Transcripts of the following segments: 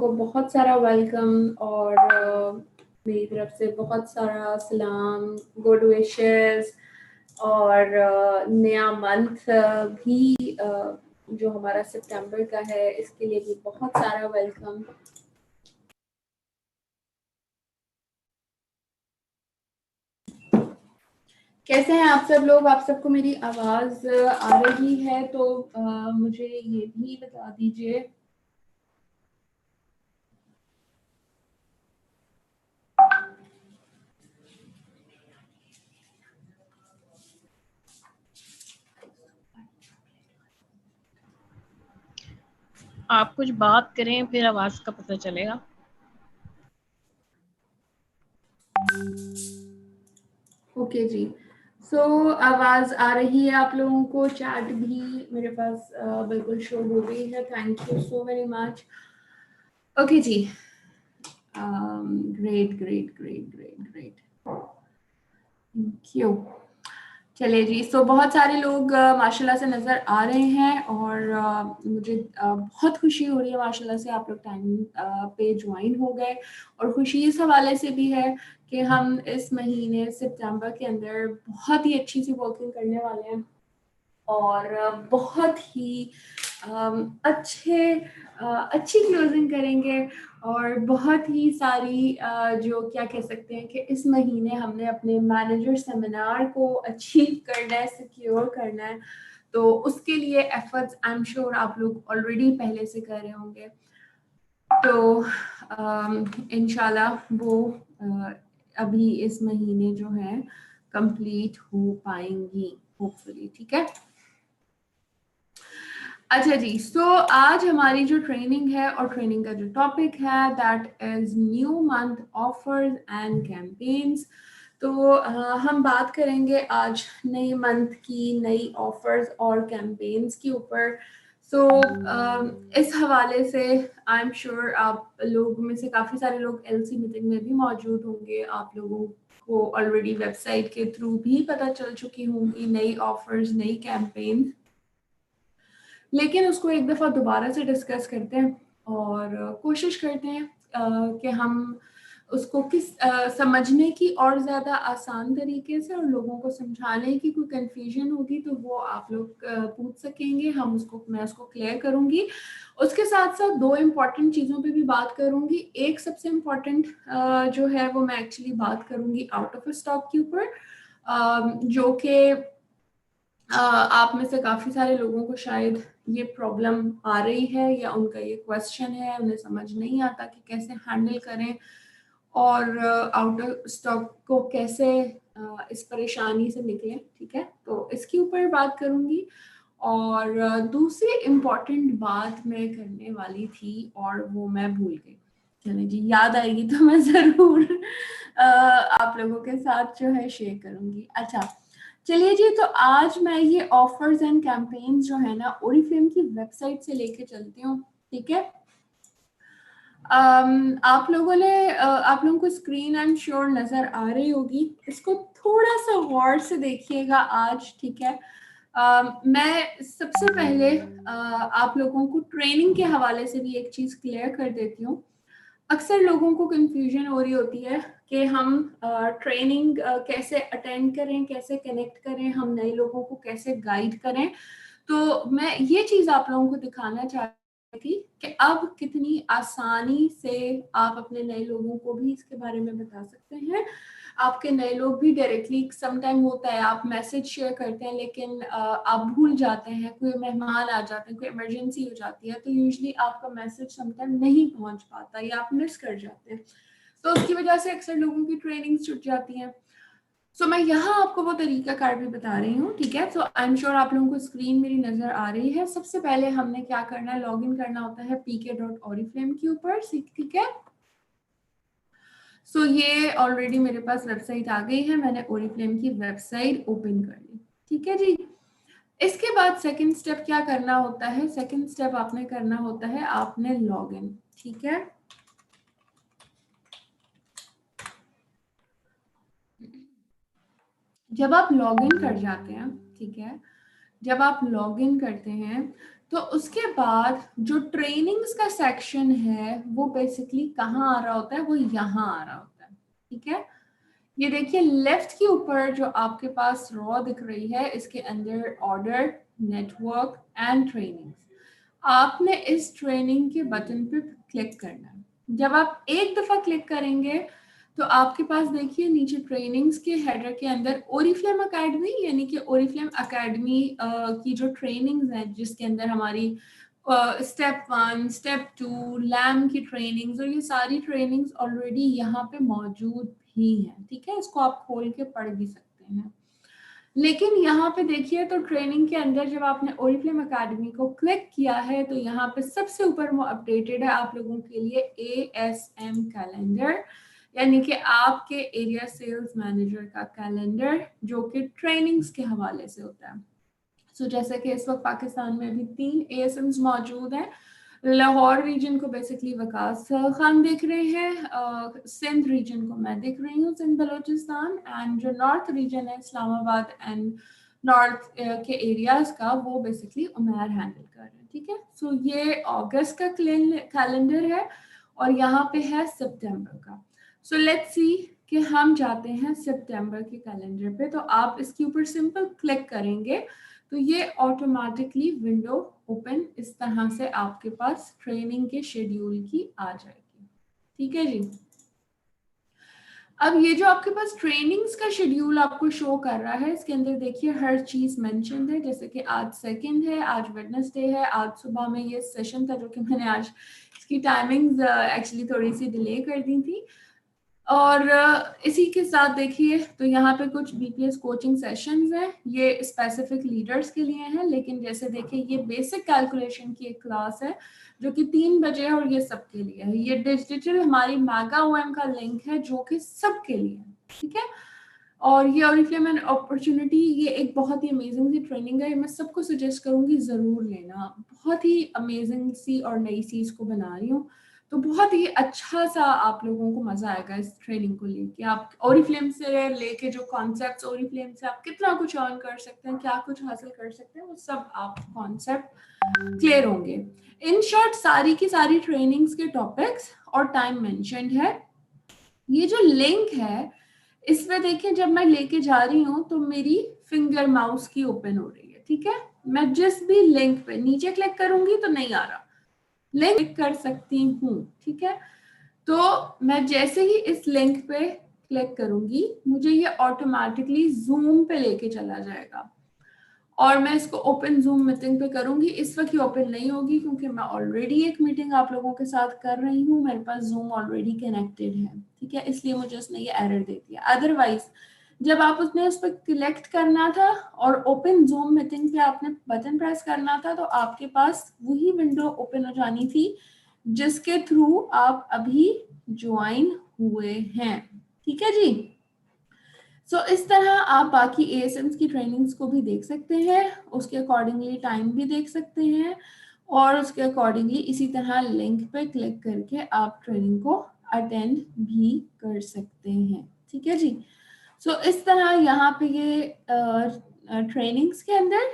को बहुत सारा वेलकम और मेरी तरफ से बहुत सारा सलाम, गुड विशेस और नया मंथ भी जो हमारा सितंबर का है इसके लिए भी बहुत सारा वेलकम। कैसे हैं आप सब लोग? आप सबको मेरी आवाज आ रही है तो मुझे ये भी बता दीजिए। आप कुछ बात करें फिर आवाज का पता चलेगा। ओके जी, सो आवाज आ रही है आप लोगों को? चैट भी मेरे पास बिल्कुल शो हो गई है। Thank you so very much. Okay जी, great great great great great, thank you. चलिए जी, सो बहुत सारे लोग माशाल्लाह से नज़र आ रहे हैं और मुझे बहुत खुशी हो रही है माशाल्लाह से आप लोग टाइम पे ज्वाइन हो गए। और खुशी इस हवाले से भी है कि हम इस महीने सितंबर के अंदर बहुत ही अच्छी सी वर्किंग करने वाले हैं और बहुत ही अच्छी क्लोजिंग करेंगे और बहुत ही सारी जो क्या कह सकते हैं कि इस महीने हमने अपने मैनेजर सेमिनार को अचीव करना है, सिक्योर करना है। तो उसके लिए एफर्ट्स आई एम श्योर आप लोग ऑलरेडी पहले से कर रहे होंगे। तो इंशाल्लाह वो अभी इस महीने जो है कंप्लीट हो पाएंगी होपफुली। ठीक है, अच्छा जी, सो आज हमारी जो ट्रेनिंग है और ट्रेनिंग का जो टॉपिक है that is new month offers and campaigns. तो हम बात करेंगे आज नई मंथ की नई ऑफर्स और कैंपेन्स के ऊपर। सो इस हवाले से आई एम श्योर आप लोगों में से काफ़ी सारे लोग एलसी मीटिंग में भी मौजूद होंगे। आप लोगों को ऑलरेडी वेबसाइट के थ्रू भी पता चल चुकी होंगी नई ऑफर्स, नई कैंपेन्स, लेकिन उसको एक दफ़ा दोबारा से डिस्कस करते हैं और कोशिश करते हैं कि हम उसको समझने की और ज़्यादा आसान तरीके से और लोगों को समझाने की। कोई कन्फ्यूजन होगी तो वो आप लोग पूछ सकेंगे, मैं उसको क्लियर करूँगी। उसके साथ साथ दो इम्पॉर्टेंट चीज़ों पे भी बात करूँगी। एक सबसे इम्पॉर्टेंट जो है वो मैं एक्चुअली बात करूँगी आउट ऑफ स्टॉक के ऊपर, जो कि आप में से काफ़ी सारे लोगों को शायद ये प्रॉब्लम आ रही है या उनका ये क्वेश्चन है, उन्हें समझ नहीं आता कि कैसे हैंडल करें और आउट ऑफ स्टॉक को कैसे इस परेशानी से निकलें। ठीक है, तो इसके ऊपर बात करूँगी। और दूसरी इम्पॉर्टेंट बात मैं करने वाली थी और वो मैं भूल गई। चलिए जी, याद आएगी तो मैं ज़रूर आप लोगों के साथ जो है शेयर करूँगी। अच्छा चलिए जी, तो आज मैं ये ऑफर्स एंड कैंपेन्स जो है ना ओरिफ्लेम की वेबसाइट से लेके चलती हूँ। ठीक है, आप लोगों को स्क्रीन आई एम श्योर नजर आ रही होगी। इसको थोड़ा सा गौर से देखिएगा आज। ठीक है, मैं सबसे पहले आप लोगों को ट्रेनिंग के हवाले से भी एक चीज क्लियर कर देती हूँ। अक्सर लोगों को कंफ्यूजन हो रही होती है कि हम ट्रेनिंग कैसे अटेंड करें, कैसे कनेक्ट करें, हम नए लोगों को कैसे गाइड करें। तो मैं ये चीज़ आप लोगों को दिखाना चाहती थी कि अब कितनी आसानी से आप अपने नए लोगों को भी इसके बारे में बता सकते हैं। आपके नए लोग भी डायरेक्टली, समटाइम होता है आप मैसेज शेयर करते हैं लेकिन आप भूल जाते हैं, कोई मेहमान आ जाते हैं, कोई इमरजेंसी हो जाती है, तो यूजुअली आपका मैसेज समटाइम नहीं पहुंच पाता या आप मिस कर जाते हैं। तो उसकी वजह से अक्सर लोगों की ट्रेनिंग्स छूट जाती हैं। सो मैं यहाँ आपको वो तरीका कार भी बता रही हूँ। ठीक है, सो आई एम श्योर आप लोगों को स्क्रीन मेरी नजर आ रही है। सबसे पहले हमने क्या करना है, लॉग इन करना होता है pk.oriflame के ऊपर। ठीक है, सो ये ऑलरेडी मेरे पास वेबसाइट आ गई है, मैंने ओरिफ्लेम की वेबसाइट ओपन कर ली। ठीक है जी, इसके बाद सेकंड स्टेप क्या करना होता है? सेकंड स्टेप आपने करना होता है, आपने लॉग इन। ठीक है, जब आप लॉग इन कर जाते हैं, ठीक है, जब आप लॉग इन करते हैं तो उसके बाद जो ट्रेनिंग्स का सेक्शन है वो बेसिकली कहाँ आ रहा होता है, वो यहाँ आ रहा होता है। ठीक है, ये देखिए लेफ्ट के ऊपर जो आपके पास रॉ दिख रही है, इसके अंदर ऑर्डर, नेटवर्क एंड ट्रेनिंग्स। आपने इस ट्रेनिंग के बटन पे क्लिक करना है। जब आप एक दफा क्लिक करेंगे तो आपके पास देखिए नीचे ट्रेनिंग्स के हेडर के अंदर ओरिफ्लेम एकेडमी, यानी कि ओरिफ्लेम एकेडमी की जो ट्रेनिंग्स हैं, जिसके अंदर हमारी स्टेप 1, स्टेप 2, लैम की ट्रेनिंग्स, और ये सारी ट्रेनिंग्स ऑलरेडी यहाँ पे मौजूद भी हैं। ठीक है, इसको आप खोल के पढ़ भी सकते हैं। लेकिन यहाँ पे देखिए तो ट्रेनिंग के अंदर जब आपने ओरिफ्लेम एकेडमी को क्लिक किया है तो यहाँ पे सबसे ऊपर वो अपडेटेड है आप लोगों के लिए ASM कैलेंडर, यानी कि आपके एरिया सेल्स मैनेजर का कैलेंडर, जो कि ट्रेनिंग्स के हवाले से होता है। सो जैसे कि इस वक्त पाकिस्तान में अभी 3 ASMs मौजूद हैं। लाहौर रीजन को बेसिकली वकास खान देख रहे हैं, सिंध रीजन को मैं देख रही हूँ, सिंध बलोचिस्तान, एंड जो नॉर्थ रीजन है इस्लामाबाद एंड नॉर्थ के एरियाज का, वो बेसिकली उमैर हैंडल कर रहे हैं। ठीक है, सो ये अगस्त का कैलेंडर है और यहाँ पे है सितंबर का। सो लेट्स सी कि हम जाते हैं सितंबर के कैलेंडर पे, तो आप इसके ऊपर सिंपल क्लिक करेंगे तो ये ऑटोमेटिकली विंडो ओपन इस तरह से आपके पास ट्रेनिंग के शेड्यूल की आ जाएगी। ठीक है जी, अब ये जो आपके पास ट्रेनिंग्स का शेड्यूल आपको शो कर रहा है, इसके अंदर देखिए हर चीज मेंशन्ड है। जैसे कि आज सेकंड है, आज वेडनेसडे है, आज सुबह में ये सेशन था जो कि मैंने आज इसकी टाइमिंग्स एक्चुअली थोड़ी सी डिले कर दी थी। और इसी के साथ देखिए तो यहाँ पे कुछ BPS कोचिंग सेशंस हैं, ये स्पेसिफिक लीडर्स के लिए हैं, लेकिन जैसे देखिए ये बेसिक कैलकुलेशन की एक क्लास है जो कि 3 बजे है और ये सबके लिए है। ये डिजिटल हमारी मैगा OM का लिंक है जो कि सबके लिए है। ठीक है, और ये ओरिफ्लेम एंड अपॉर्चुनिटी, ये एक बहुत ही अमेजिंग सी ट्रेनिंग है, मैं सबको सजेस्ट करूंगी ज़रूर लेना। बहुत ही अमेजिंग सी और नई सी इसको बना रही हूँ, तो बहुत ही अच्छा सा आप लोगों को मजा आएगा इस ट्रेनिंग को लेके। आप ओरिफ्लेम से लेके जो कॉन्सेप्ट्स, ओरिफ्लेम से आप कितना कुछ अर्न कर सकते हैं, क्या कुछ हासिल कर सकते हैं, वो सब आप कॉन्सेप्ट क्लियर होंगे। इन शॉर्ट सारी की सारी ट्रेनिंग्स के टॉपिक्स और टाइम मेंशन्ड है। ये जो लिंक है इसमें देखिए जब मैं लेके जा रही हूँ तो मेरी फिंगर माउस की ओपन हो रही है। ठीक है, मैं जिस भी लिंक पे नीचे क्लिक करूंगी तो नहीं आ रहा, लिंक क्लिक कर सकती हूँ। ठीक है, तो मैं जैसे ही इस लिंक पे क्लिक करूंगी मुझे ये ऑटोमेटिकली जूम पे लेके चला जाएगा और मैं इसको ओपन जूम मीटिंग पे करूंगी। इस वक्त ये ओपन नहीं होगी क्योंकि मैं ऑलरेडी एक मीटिंग आप लोगों के साथ कर रही हूँ, मेरे पास जूम ऑलरेडी कनेक्टेड है। ठीक है, इसलिए मुझे उसने ये एरर दे दिया। अदरवाइज जब आप उसने उस पर क्लिक करना था और ओपन जूम मीटिंग पे आपने बटन प्रेस करना था तो आपके पास वही विंडो ओपन हो जानी थी जिसके थ्रू आप अभी ज्वाइन हुए हैं। ठीक है जी, सो इस तरह आप बाकी ASMs की ट्रेनिंग्स को भी देख सकते हैं, उसके अकॉर्डिंगली टाइम भी देख सकते हैं और उसके अकॉर्डिंगली इसी तरह लिंक पे क्लिक करके आप ट्रेनिंग को अटेंड भी कर सकते हैं। ठीक है जी, सो इस तरह यहाँ पे ये ट्रेनिंग्स के अंदर,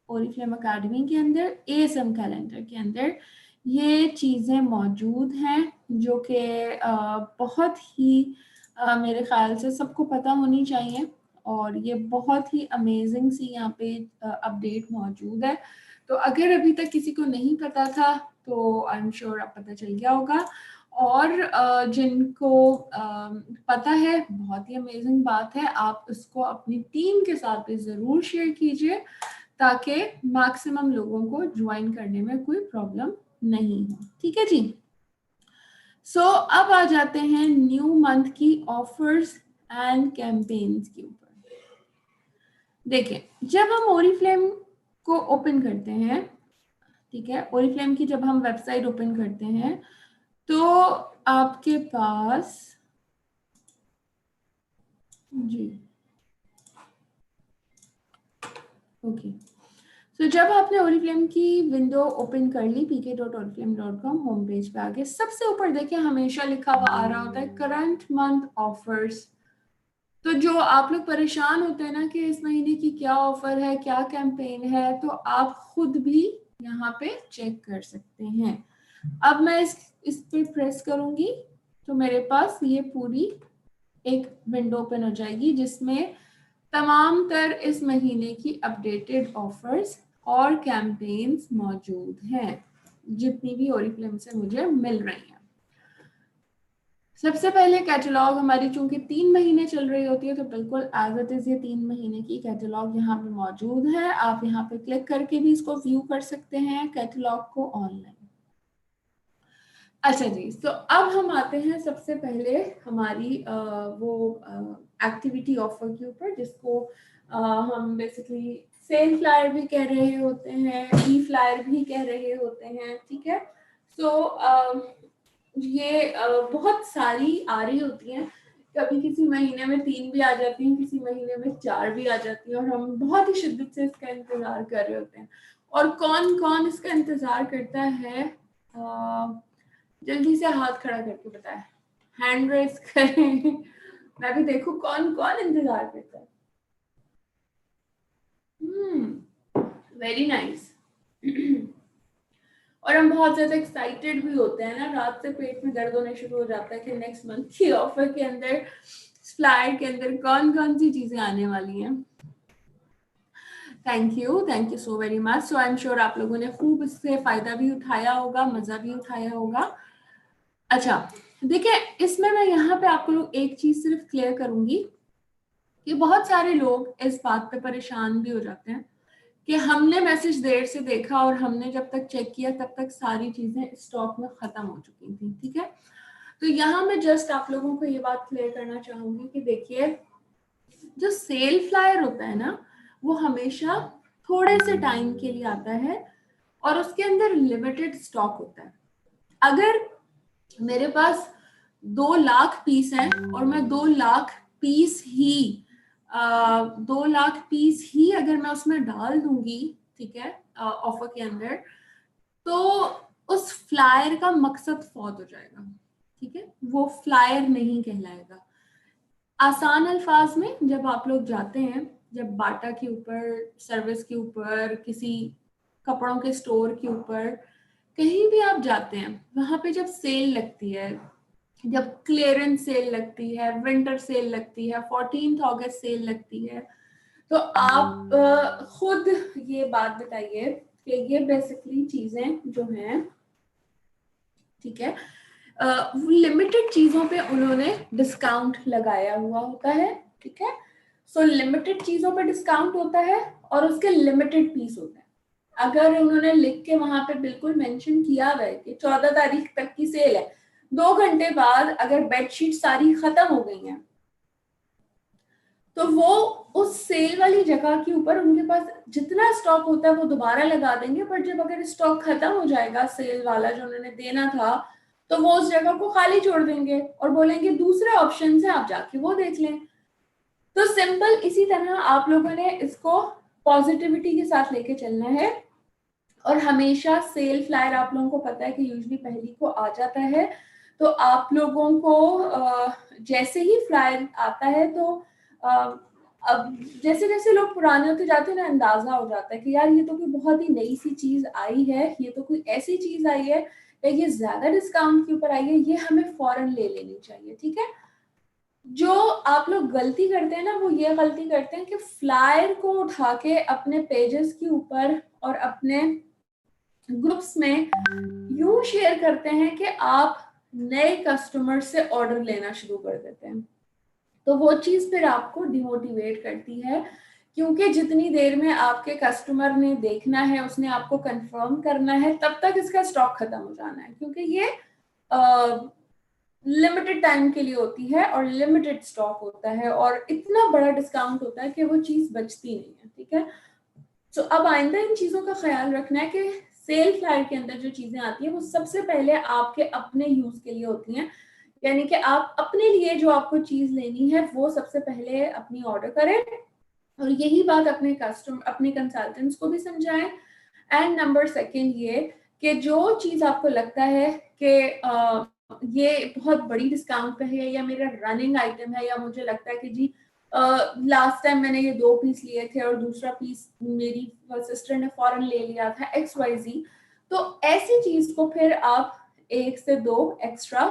ओरिफ्लेम एकेडमी के अंदर, ASM कैलेंडर के अंदर ये चीज़ें मौजूद हैं जो कि बहुत ही मेरे ख्याल से सबको पता होनी चाहिए और ये बहुत ही अमेजिंग सी यहाँ पे अपडेट मौजूद है। तो अगर अभी तक किसी को नहीं पता था तो आई एम श्योर अब पता चल गया होगा, और जिनको पता है बहुत ही अमेजिंग बात है, आप इसको अपनी टीम के साथ भी ज़रूर शेयर कीजिए ताकि मैक्सिमम लोगों को ज्वाइन करने में कोई प्रॉब्लम नहीं हो। ठीक है जी, सो अब आ जाते हैं न्यू मंथ की ऑफर्स एंड कैंपेन्स के ऊपर। देखिए जब हम ओरिफ्लेम को ओपन करते हैं, ठीक है, ओरिफ्लेम की जब हम वेबसाइट ओपन करते हैं तो आपके पास जी ओके, तो जब आपने ओरिफ्लेम की विंडो ओपन कर ली, pk.oriflame.com होम पेज पे आके सबसे ऊपर देखिए हमेशा लिखा हुआ आ रहा होता है करंट मंथ ऑफर्स। तो जो आप लोग परेशान होते हैं ना कि इस महीने की क्या ऑफर है, क्या कैंपेन है, तो आप खुद भी यहाँ पे चेक कर सकते हैं। अब मैं इस पे प्रेस करूंगी तो मेरे पास ये पूरी एक विंडो ओपन हो जाएगी जिसमें तमाम तर इस महीने की अपडेटेड ऑफर्स और कैंपेन्स मौजूद हैं, जितनी भी ओरिफ्लेम से मुझे मिल रही हैं। सबसे पहले कैटलॉग हमारी चूंकि 3 महीने चल रही होती है तो बिल्कुल एज इट इज ये 3 महीने की कैटलॉग यहाँ पे मौजूद है। आप यहाँ पे क्लिक करके भी इसको व्यू कर सकते हैं कैटलॉग को ऑनलाइन। अच्छा जी, तो अब हम आते हैं सबसे पहले हमारी वो एक्टिविटी ऑफर के ऊपर, जिसको हम बेसिकली सेल फ्लायर भी कह रहे होते हैं, ई फ्लायर भी कह रहे होते हैं, ठीक है। सो ये बहुत सारी आ रही होती हैं, कभी किसी महीने में 3 भी आ जाती हैं, किसी महीने में 4 भी आ जाती हैं, और हम बहुत ही शिद्दत से इसका इंतजार कर रहे होते हैं। और कौन कौन इसका इंतजार करता है, जल्दी से हाथ खड़ा करके बताएं, हैंड रेस करें। मैं भी देखूं कौन कौन इंतजार करता है। Very nice. और हम बहुत ज्यादा एक्साइटेड भी होते हैं ना, रात से पेट में दर्द होने शुरू हो जाता है कि नेक्स्ट मंथ की ऑफर के अंदर, फ्लायर के अंदर कौन कौन सी चीजें आने वाली हैं। Thank you so very much. So I am sure आप लोगों ने खूब इससे फायदा भी उठाया होगा, मजा भी उठाया होगा। अच्छा देखिए, इसमें मैं यहाँ पे आपको लोग एक चीज सिर्फ क्लियर करूंगी कि बहुत सारे लोग इस बात पे परेशान भी हो जाते हैं कि हमने मैसेज देर से देखा और हमने जब तक चेक किया तब तक सारी चीजें स्टॉक में खत्म हो चुकी थी, ठीक है। तो यहाँ मैं जस्ट आप लोगों को ये बात क्लियर करना चाहूंगी कि देखिए, जो सेल फ्लायर होता है ना, वो हमेशा थोड़े से टाइम के लिए आता है और उसके अंदर लिमिटेड स्टॉक होता है। अगर मेरे पास 2 लाख पीस हैं और मैं 2 लाख पीस ही 2 लाख पीस ही अगर मैं उसमें डाल दूंगी, ठीक है, ऑफर के अंदर, तो उस फ्लायर का मकसद फौत हो जाएगा, ठीक है, वो फ्लायर नहीं कहलाएगा। आसान अल्फाज में जब आप लोग जाते हैं, जब बाटा के ऊपर, सर्विस के ऊपर, किसी कपड़ों के स्टोर के ऊपर, कहीं भी आप जाते हैं, वहां पे जब सेल लगती है, जब क्लियरेंस सेल लगती है, विंटर सेल लगती है, 14th अगस्त सेल लगती है, तो आप खुद ये बात बताइए कि ये बेसिकली चीजें जो हैं, ठीक है, लिमिटेड चीजों पे उन्होंने डिस्काउंट लगाया हुआ होता है, ठीक है। सो लिमिटेड चीजों पे डिस्काउंट होता है और उसके लिमिटेड पीस होता है। अगर उन्होंने लिख के वहां पे बिल्कुल मेंशन किया हुआ है कि 14 तारीख तक की सेल है, 2 घंटे बाद अगर बेडशीट सारी खत्म हो गई हैं, तो वो उस सेल वाली जगह के ऊपर उनके पास जितना स्टॉक होता है वो दोबारा लगा देंगे, पर जब अगर स्टॉक खत्म हो जाएगा सेल वाला जो उन्होंने देना था, तो वो उस जगह को खाली छोड़ देंगे और बोलेंगे दूसरे ऑप्शन है, आप जाके वो देख लें। तो सिंपल इसी तरह आप लोगों ने इसको पॉजिटिविटी के साथ लेके चलना है। और हमेशा सेल फ्लायर आप लोगों को पता है कि यूजुअली पहली को आ जाता है, तो आप लोगों को जैसे ही फ्लायर आता है तो अब जैसे जैसे लोग पुराने होते जाते हैं ना, अंदाजा हो जाता है कि यार ये तो कोई बहुत ही नई सी चीज आई है, ये तो कोई ऐसी चीज आई है, ये ज्यादा डिस्काउंट के ऊपर आई है, ये हमें फौरन ले लेनी चाहिए, ठीक है। जो आप लोग गलती करते हैं ना, वो ये गलती करते हैं कि फ्लायर को उठा के अपने पेजेस के ऊपर और अपने ग्रुप्स में यूं शेयर करते हैं कि आप नए कस्टमर से ऑर्डर लेना शुरू कर देते हैं। तो वो चीज फिर आपको डिमोटिवेट करती है, क्योंकि जितनी देर में आपके कस्टमर ने देखना है, उसने आपको कंफर्म करना है, तब तक इसका स्टॉक खत्म हो जाना है, क्योंकि ये लिमिटेड टाइम के लिए होती है और लिमिटेड स्टॉक होता है और इतना बड़ा डिस्काउंट होता है कि वो चीज बचती नहीं है, ठीक है। तो अब आइंदा इन चीजों का ख्याल रखना है कि सेल फ्लायर के अंदर जो चीजें आती हैं वो सबसे पहले आपके अपने यूज के लिए होती हैं, यानी कि आप अपने लिए जो आपको चीज लेनी है वो सबसे पहले अपनी ऑर्डर करें, और यही बात अपने कस्टमर, अपने कंसल्टेंट्स को भी समझाएं। एंड नंबर सेकंड ये कि जो चीज आपको लगता है कि ये बहुत बड़ी डिस्काउंट पे है या मेरा रनिंग आइटम है, या मुझे लगता है कि जी लास्ट टाइम मैंने ये 2 पीस लिए थे और दूसरा पीस मेरी सिस्टर ने फॉरन ले लिया था XYZ। तो ऐसी चीज को फिर आप 1 से 2 एक्स्ट्रा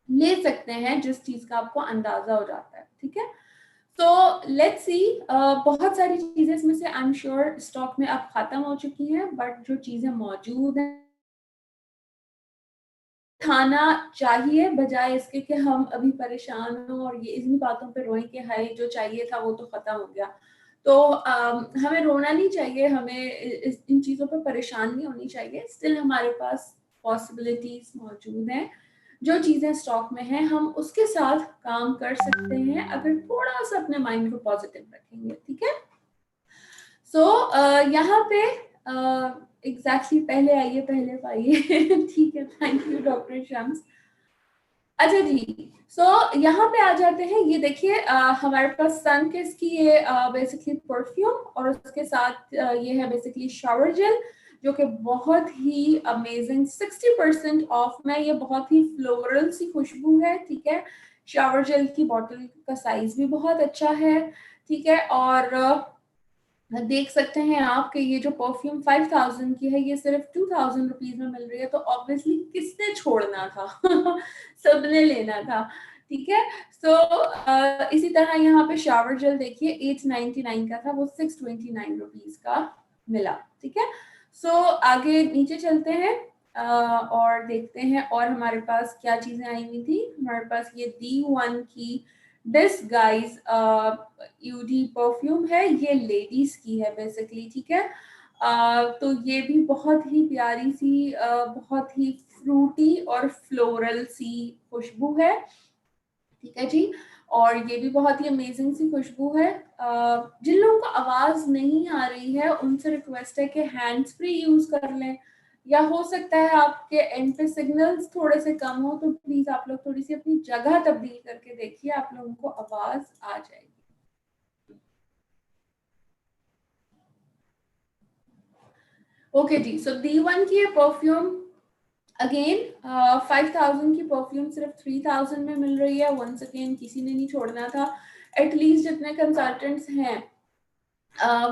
ले सकते हैं जिस चीज का आपको अंदाजा हो जाता है, ठीक है। तो लेट्स सी, बहुत सारी चीजें इसमें से आई एम श्योर स्टॉक में अब खत्म हो चुकी हैं, बट जो चीजें मौजूद हैं खाना चाहिए, बजाय इसके कि हम अभी परेशान हो और ये इन्हीं बातों पे रोएं कि हाय जो चाहिए था वो तो खत्म हो गया। तो हमें रोना नहीं चाहिए, हमें इन चीजों पे परेशान नहीं होनी चाहिए। स्टिल हमारे पास पॉसिबिलिटीज मौजूद हैं, जो चीजें स्टॉक में हैं हम उसके साथ काम कर सकते हैं अगर थोड़ा सा अपने माइंड को पॉजिटिव रखेंगे, ठीक है। सो यहाँ पे एग्जैक्टली पहले आइए पहले पाइए ठीक है, थैंक यू डॉक्टर शम्स। अच्छा जी, सो यहाँ पे आ जाते हैं। ये देखिए हमारे पास सनकिस की ये बेसिकली परफ्यूम और उसके साथ ये है बेसिकली शावर जेल, जो कि बहुत ही अमेजिंग 60% ऑफ में। ये बहुत ही फ्लोरल सी खुशबू है, ठीक है। शावर जेल की बॉटल का साइज भी बहुत अच्छा है, ठीक है। और देख सकते हैं आप कि ये जो परफ्यूम 5000 की है ये सिर्फ 2000 रुपीज में मिल रही है। तो ऑब्वियसली किसने छोड़ना था सबने लेना था, ठीक है। सो इसी तरह यहाँ पे शावर जेल देखिए 899 का था, वो 629 रुपीज का मिला, ठीक है। सो आगे नीचे चलते हैं और देखते हैं और हमारे पास क्या चीजें आई हुई थी। हमारे पास ये D1 की डिसगाइज यूडी परफ्यूम है, ये लेडीज की है बेसिकली, ठीक है। तो ये भी बहुत ही प्यारी सी बहुत ही फ्रूटी और फ्लोरल सी खुशबू है, ठीक है जी। और ये भी बहुत ही अमेजिंग सी खुशबू है। जिन लोगों को आवाज नहीं आ रही है उनसे रिक्वेस्ट है कि हैंड्स फ्री यूज कर लें, या हो सकता है आपके एंड पे सिग्नल्स थोड़े से कम हो, तो प्लीज आप लोग थोड़ी सी अपनी जगह तब्दील करके देखिए, आप लोगों को आवाज आ जाएगी। ओके जी, सो D1 की ये परफ्यूम अगेन 5000 की परफ्यूम सिर्फ 3000 में मिल रही है। वंस अगेन किसी ने नहीं छोड़ना था। एटलीस्ट जितने कंसल्टेंट्स हैं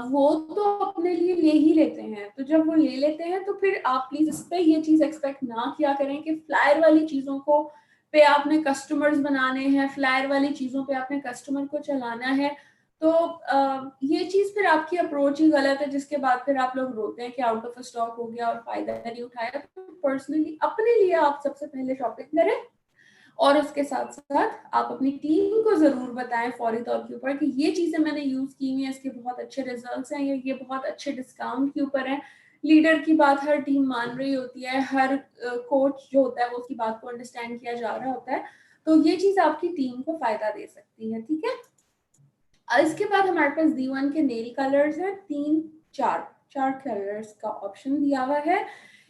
वो तो अपने लिए ले ही लेते हैं, तो जब वो ले लेते हैं तो फिर आप प्लीज इस पे ये चीज एक्सपेक्ट ना किया करें कि फ्लायर वाली चीजों को पे आपने कस्टमर्स बनाने हैं, फ्लायर वाली चीजों पे आपने कस्टमर को चलाना है। तो ये चीज फिर आपकी अप्रोच ही गलत है, जिसके बाद फिर आप लोग रोते हैं कि आउट ऑफ स्टॉक हो गया और फायदा नहीं उठाया। तो पर्सनली अपने लिए आप सबसे पहले शॉपिंग करें और उसके साथ साथ आप अपनी टीम को जरूर बताएं फौरी तौर के ऊपर कि ये चीजें मैंने यूज की हुई है, इसके बहुत अच्छे रिजल्ट्स हैं, ये बहुत अच्छे डिस्काउंट के ऊपर है। लीडर की बात हर टीम मान रही होती है, हर कोच जो होता है वो उसकी बात को अंडरस्टैंड किया जा रहा होता है। तो ये चीज आपकी टीम को फायदा दे सकती है, ठीक है। इसके बाद हमारे पास D1 के नेल कलर्स हैं, चार कलर्स का ऑप्शन दिया हुआ है।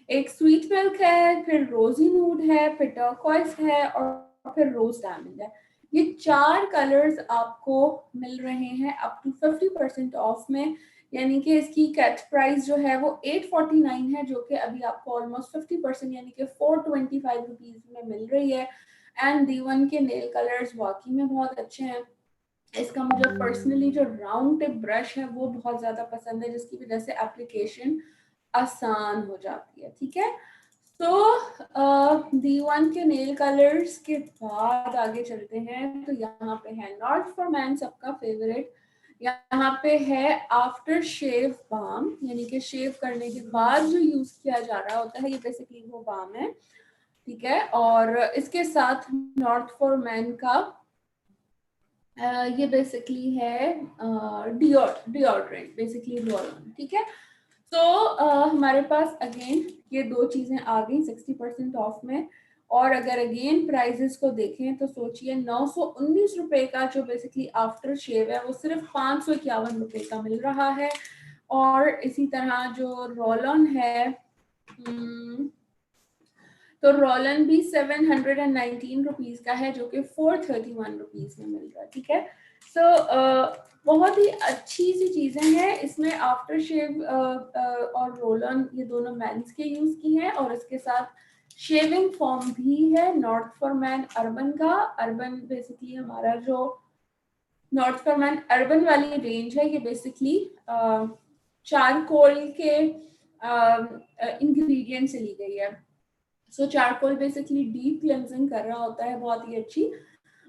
एक स्वीट मिल्क है, फिर रोजी नूड है, फिर टर्कोइज है और फिर रोज डायमंड है। ये 4 कलर्स आपको मिल रहे हैं अप टू 50% ऑफ में, यानी कि इसकी कैट प्राइस जो है वो 849 है, जो कि अभी आपको ऑलमोस्ट 50% यानी कि 425 रुपीज में मिल रही है। एंड D1 के नेल कलर्स वाकई में बहुत अच्छे हैं। इसका मुझे पर्सनली जो राउंड टिप ब्रश है वो बहुत ज्यादा पसंद है, जिसकी वजह से एप्लीकेशन आसान हो जाती है, ठीक है। तो D1 के नेल कलर्स के बाद आगे चलते हैं। तो यहाँ पे है नॉट फॉर मैन, सबका फेवरेट। यहाँ पे है आफ्टर शेव बाम, यानी कि शेव करने के बाद जो यूज किया जा रहा होता है, ये बेसिकली वो बाम है, ठीक है। और इसके साथ नॉट फॉर मैन का ये बेसिकली है डिओड्रेंट, बेसिकली रोल ऑन, ठीक है। तो हमारे पास अगेन ये 2 चीजें आ गई 60% ऑफ में। और अगर अगेन प्राइजेस को देखें तो सोचिए 919 रुपए का जो बेसिकली आफ्टर शेव है वो सिर्फ 551 रुपए का मिल रहा है। और इसी तरह जो रोल ऑन है, तो रोलन भी 719 रुपीज का है, जो कि 431 रुपीज में मिल रहा है, ठीक है। सो बहुत ही अच्छी सी चीजें हैं इसमें। आफ्टर शेव और रोलन ये दोनों मेंस के यूज की हैं, और इसके साथ शेविंग फॉर्म भी है नॉट फॉर मैन अर्बन का। अर्बन बेसिकली हमारा जो नॉर्थ फॉर्मैन अर्बन वाली रेंज है। ये बेसिकली चारकोल के इंग्रेडिएंट से ली गई है। सो चारकोल बेसिकली डीप क्लेंजिंग कर रहा होता है, बहुत ही अच्छी,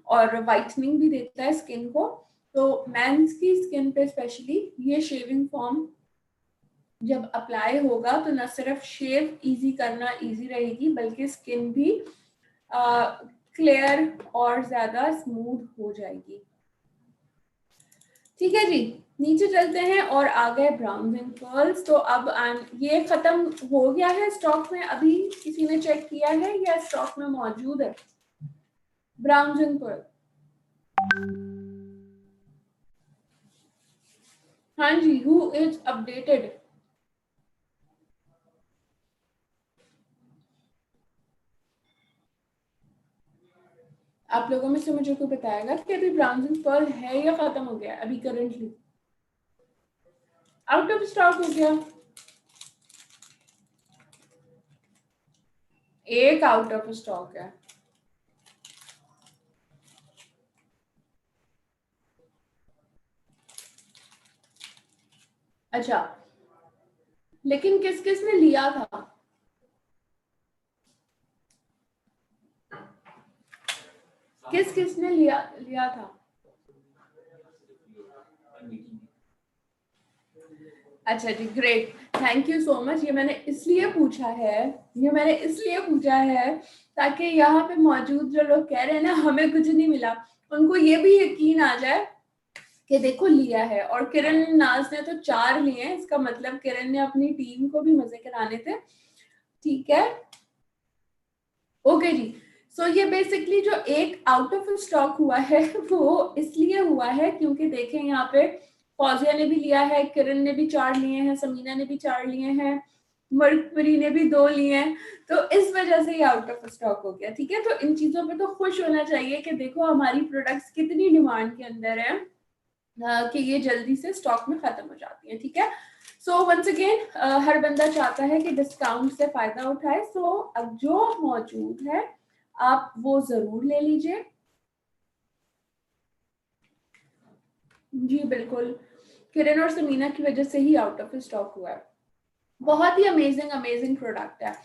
और वाइटनिंग भी देता है स्किन को। तो मेंस की स्किन पे स्पेशली ये शेविंग फॉर्म जब अप्लाई होगा तो न सिर्फ शेव इजी करना इजी रहेगी, बल्कि स्किन भी क्लियर और ज्यादा स्मूथ हो जाएगी। ठीक है जी, नीचे चलते हैं और आ गए ब्राउन्स एंड कर्ल्स। तो अब ये खत्म हो गया है स्टॉक में, अभी किसी ने चेक किया है या स्टॉक में मौजूद है ब्राउन्स एंड कर्ल? हाँ जी, हु इज अपडेटेड? आप लोगों में से मुझे को बताएगा कि अभी ब्राउन्स एंड कर्ल है या खत्म हो गया? अभी करंटली आउट ऑफ स्टॉक हो गया? एक आउट ऑफ स्टॉक है। अच्छा, लेकिन किस किस ने लिया था? किस किस ने लिया था? अच्छा जी, great, thank you so much. ये मैंने इसलिए पूछा है ताकि यहाँ पे मौजूद जो लोग कह रहे हैं ना हमें कुछ नहीं मिला, उनको ये भी यकीन आ जाए कि देखो लिया है। और किरण नाज ने तो 4 लिए हैं, इसका मतलब किरण ने अपनी टीम को भी मजे कराने थे। ठीक है, ओके जी। सो ये बेसिकली जो एक आउट ऑफ स्टॉक हुआ है वो इसलिए हुआ है क्योंकि देखें यहाँ पे फौजिया ने भी लिया है, किरण ने भी 4 लिए हैं, समीना ने भी 4 लिए हैं, मरकरी ने भी 2 लिए हैं। तो इस वजह से ये आउट ऑफ स्टॉक हो गया। ठीक है, तो इन चीजों पे तो खुश होना चाहिए कि देखो हमारी प्रोडक्ट्स कितनी डिमांड के अंदर है, कि ये जल्दी से स्टॉक में खत्म हो जाती है। ठीक है, सो वंस अगेन हर बंदा चाहता है कि डिस्काउंट से फायदा उठाए। सो अब जो मौजूद है आप वो जरूर ले लीजिए। जी बिल्कुल, किरण और समीना की वजह से ही आउट ऑफ स्टॉक हुआ है। बहुत ही अमेजिंग प्रोडक्ट है,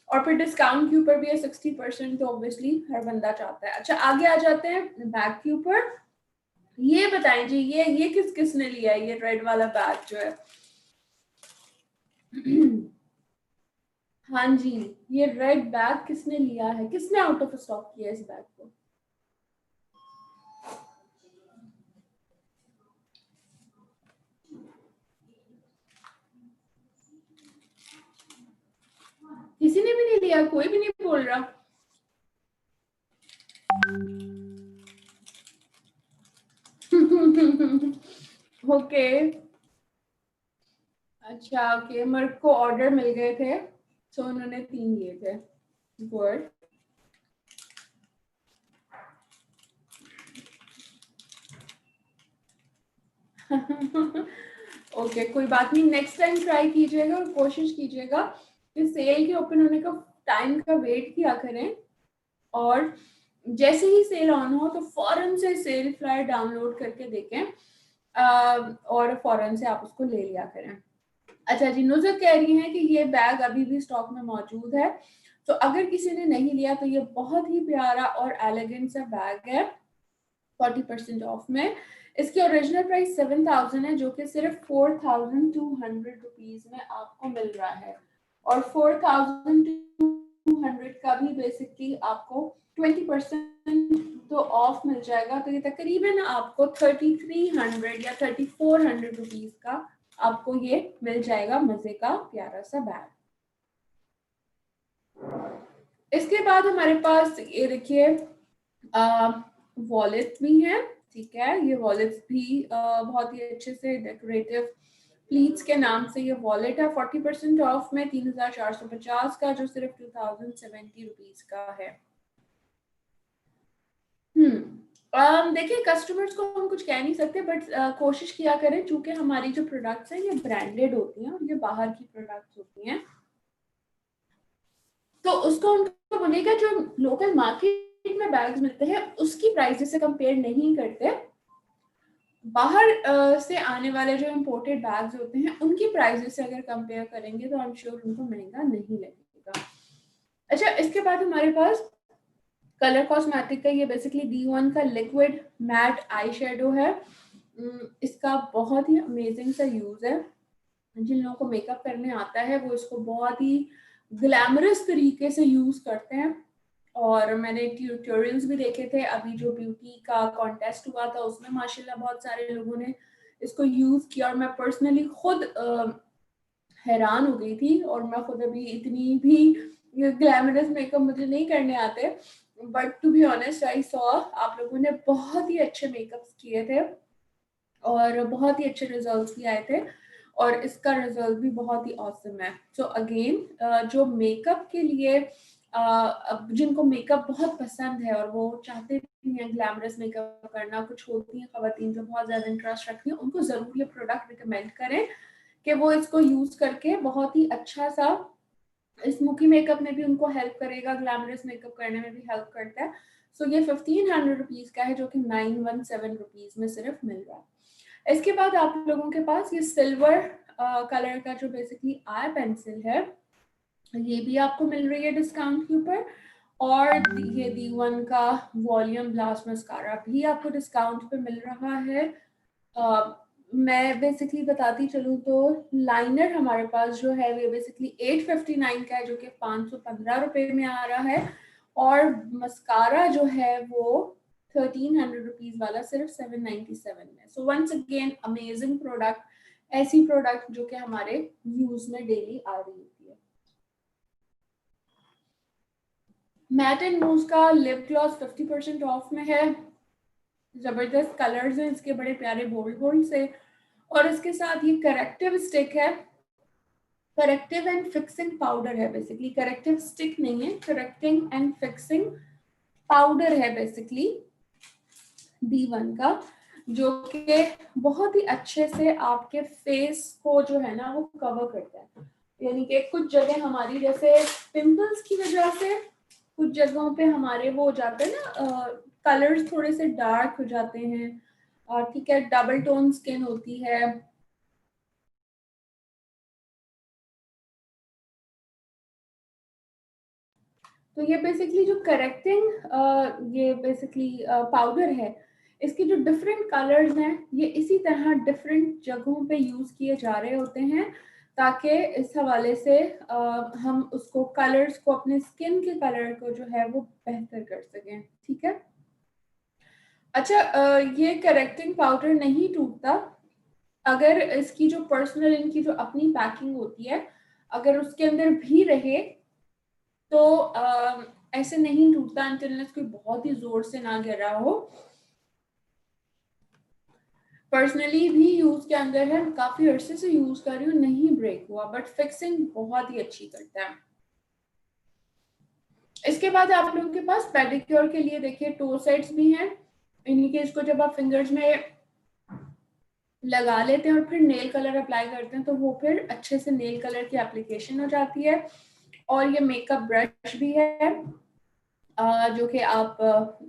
और फिर डिस्काउंट के ऊपर भी है 60%, तो ऑब्वियसली हर बंदा चाहता है। अच्छा, आगे आ जाते हैं बैग के ऊपर। ये बताएं जी, ये किस किस ने लिया है ये रेड वाला बैग जो है? हाँ जी, ये रेड बैग किसने लिया है? किसने आउट ऑफ स्टॉक किया इस बैग को? किसी ने भी नहीं लिया? कोई भी नहीं बोल रहा? ओके, अच्छा ओके, मर्क को ऑर्डर मिल गए थे तो उन्होंने 3 लिए थे। गुड, ओके, कोई बात नहीं, नेक्स्ट टाइम ट्राई कीजिएगा और कोशिश कीजिएगा कि सेल के ओपन होने का टाइम का वेट किया करें, और जैसे ही सेल ऑन हो तो फौरन से सेल फ्लायर डाउनलोड करके देखें, और फौरन से आप उसको ले लिया करें। अच्छा जी, नुज़र कह रही हैं कि ये बैग अभी भी स्टॉक में मौजूद है, तो अगर किसी ने नहीं लिया तो ये बहुत ही प्यारा और एलिगेंट सा बैग है 40% ऑफ में। इसकी ओरिजिनल प्राइस 7000 है, जो कि सिर्फ 4200 रुपीज में आपको मिल रहा है, और 4200 का भी बेसिकली आपको 20% तो ऑफ मिल जाएगा। तो ये तकरीबन आपको 3300 या 3400 रुपीज का आपको ये मिल जाएगा, मजे का प्यारा सा बैग। इसके बाद हमारे पास ये देखिए वॉलेट भी है। ठीक है, ये वॉलेट्स भी बहुत ही अच्छे से डेकोरेटिव प्लीट्स के नाम से ये वॉलेट है, 40% ऑफ में 3450 का, जो सिर्फ 2070 रुपीज का है। देखिए, कस्टमर्स को हम कुछ कह नहीं सकते, बट कोशिश किया करें, चूंकि हमारी जो प्रोडक्ट्स हैं ये ब्रांडेड होती हैं और ये बाहर की प्रोडक्ट्स होती हैं, तो उसको उनको बोलेगा जो लोकल मार्केट में बैग्स मिलते हैं उसकी प्राइसेस से कंपेयर नहीं करते, बाहर से आने वाले जो इम्पोर्टेड बैग्स होते हैं उनकी प्राइसेस से अगर कंपेयर करेंगे तो आई एम श्योर उनको महंगा नहीं लगेगा। अच्छा, इसके बाद हमारे पास कलर कॉस्मेटिक का ये बेसिकली D1 का लिक्विड मैट आई शेडो है। इसका बहुत ही अमेजिंग सा यूज है। जिन लोगों को मेकअप करने आता है वो इसको बहुत ही ग्लैमरस तरीके से यूज करते हैं। और मैंने ट्यूटोरियल्स भी देखे थे, अभी जो ब्यूटी का कॉन्टेस्ट हुआ था उसमें माशाल्लाह बहुत सारे लोगों ने इसको यूज किया और मैं पर्सनली खुद हैरान हो गई थी। और मैं खुद अभी इतनी भी ग्लैमरस मेकअप मुझे नहीं करने आते, but to be honest I saw आप लोगों ने बहुत ही अच्छे मेकअप्स किए थे और बहुत ही अच्छे रिजल्ट्स भी आए थे और इसका रिजल्ट भी बहुत ही ऑसम है। सो अगेन जो मेकअप के लिए जिनको मेकअप बहुत पसंद है और वो चाहते भी हैं ग्लैमरस मेकअप करना, कुछ होती हैं खवातीन जो बहुत ज्यादा इंटरेस्ट रखती हैं, उनको जरूर ये प्रोडक्ट रिकमेंड करें कि वो इसको यूज करके बहुत ही अच्छा सा स्मोकी मेकअप में भी उनको हेल्प करेगा, ग्लैमरस मेकअप करने में भी हेल्प करता है। सो ये 1500 रुपीज का है जो कि 917 रुपीज में सिर्फ मिल रहा है। इसके बाद आप लोगों के पास ये सिल्वर कलर का जो बेसिकली आई पेंसिल है ये भी आपको मिल रही है डिस्काउंट के ऊपर। और ये D1 का वॉल्यूम ग्लास मस्कारा भी आपको डिस्काउंट पे मिल रहा है। मैं बेसिकली बताती चलूँ तो लाइनर हमारे पास जो है वो बेसिकली 859 का है जो कि 515 रुपए में आ रहा है। और मस्कारा जो है वो 1300 रुपीज वाला सिर्फ 797 में। So once again amazing product, ऐसी प्रोडक्ट जो कि हमारे यूज में डेली आ रही होती है। मैट एंड मूज का लिप ग्लॉस 50% ऑफ में है। जबरदस्त कलर्स हैं इसके, बड़े प्यारे बोल्ड बोल्ड से। और इसके साथ ये करेक्टिव स्टिक है, करेक्टिव एंड फिक्सिंग पाउडर है। बेसिकली करेक्टिव स्टिक नहीं है, करेक्टिंग एंड फिक्सिंग पाउडर है बेसिकली D1 का, जो कि बहुत ही अच्छे से आपके फेस को जो है ना वो कवर करता है। यानी कि कुछ जगह हमारी जैसे पिंपल्स की वजह से कुछ जगहों पे हमारे वो हो जाते हैं ना, कलर्स थोड़े से डार्क हो जाते हैं, और ठीक है डबल टोन स्किन होती है। तो ये बेसिकली जो करेक्टिंग ये बेसिकली पाउडर है, इसके जो डिफरेंट कलर्स हैं ये इसी तरह डिफरेंट जगहों पे यूज किए जा रहे होते हैं ताकि इस हवाले से हम उसको कलर्स को, अपने स्किन के कलर को जो है वो बेहतर कर सकें। ठीक है। अच्छा, ये करेक्टिंग पाउडर नहीं टूटता अगर इसकी जो पर्सनल, इनकी जो अपनी पैकिंग होती है अगर उसके अंदर भी रहे तो ऐसे नहीं टूटता अनटिल कोई बहुत ही जोर से ना गिर रहा हो। पर्सनली भी यूज के अंदर है, काफी अरसे से यूज कर रही हूँ, नहीं ब्रेक हुआ, बट फिक्सिंग बहुत ही अच्छी करता है। इसके बाद आप लोगों के पास पेडिक्योर के लिए देखिए टो सेट्स भी हैं। इन्हीं के इसको जब आप फिंगर्स में लगा लेते हैं और फिर नेल कलर अप्लाई करते हैं तो वो फिर अच्छे से नेल कलर की एप्लीकेशन हो जाती है। और ये मेकअप ब्रश भी है जो कि आप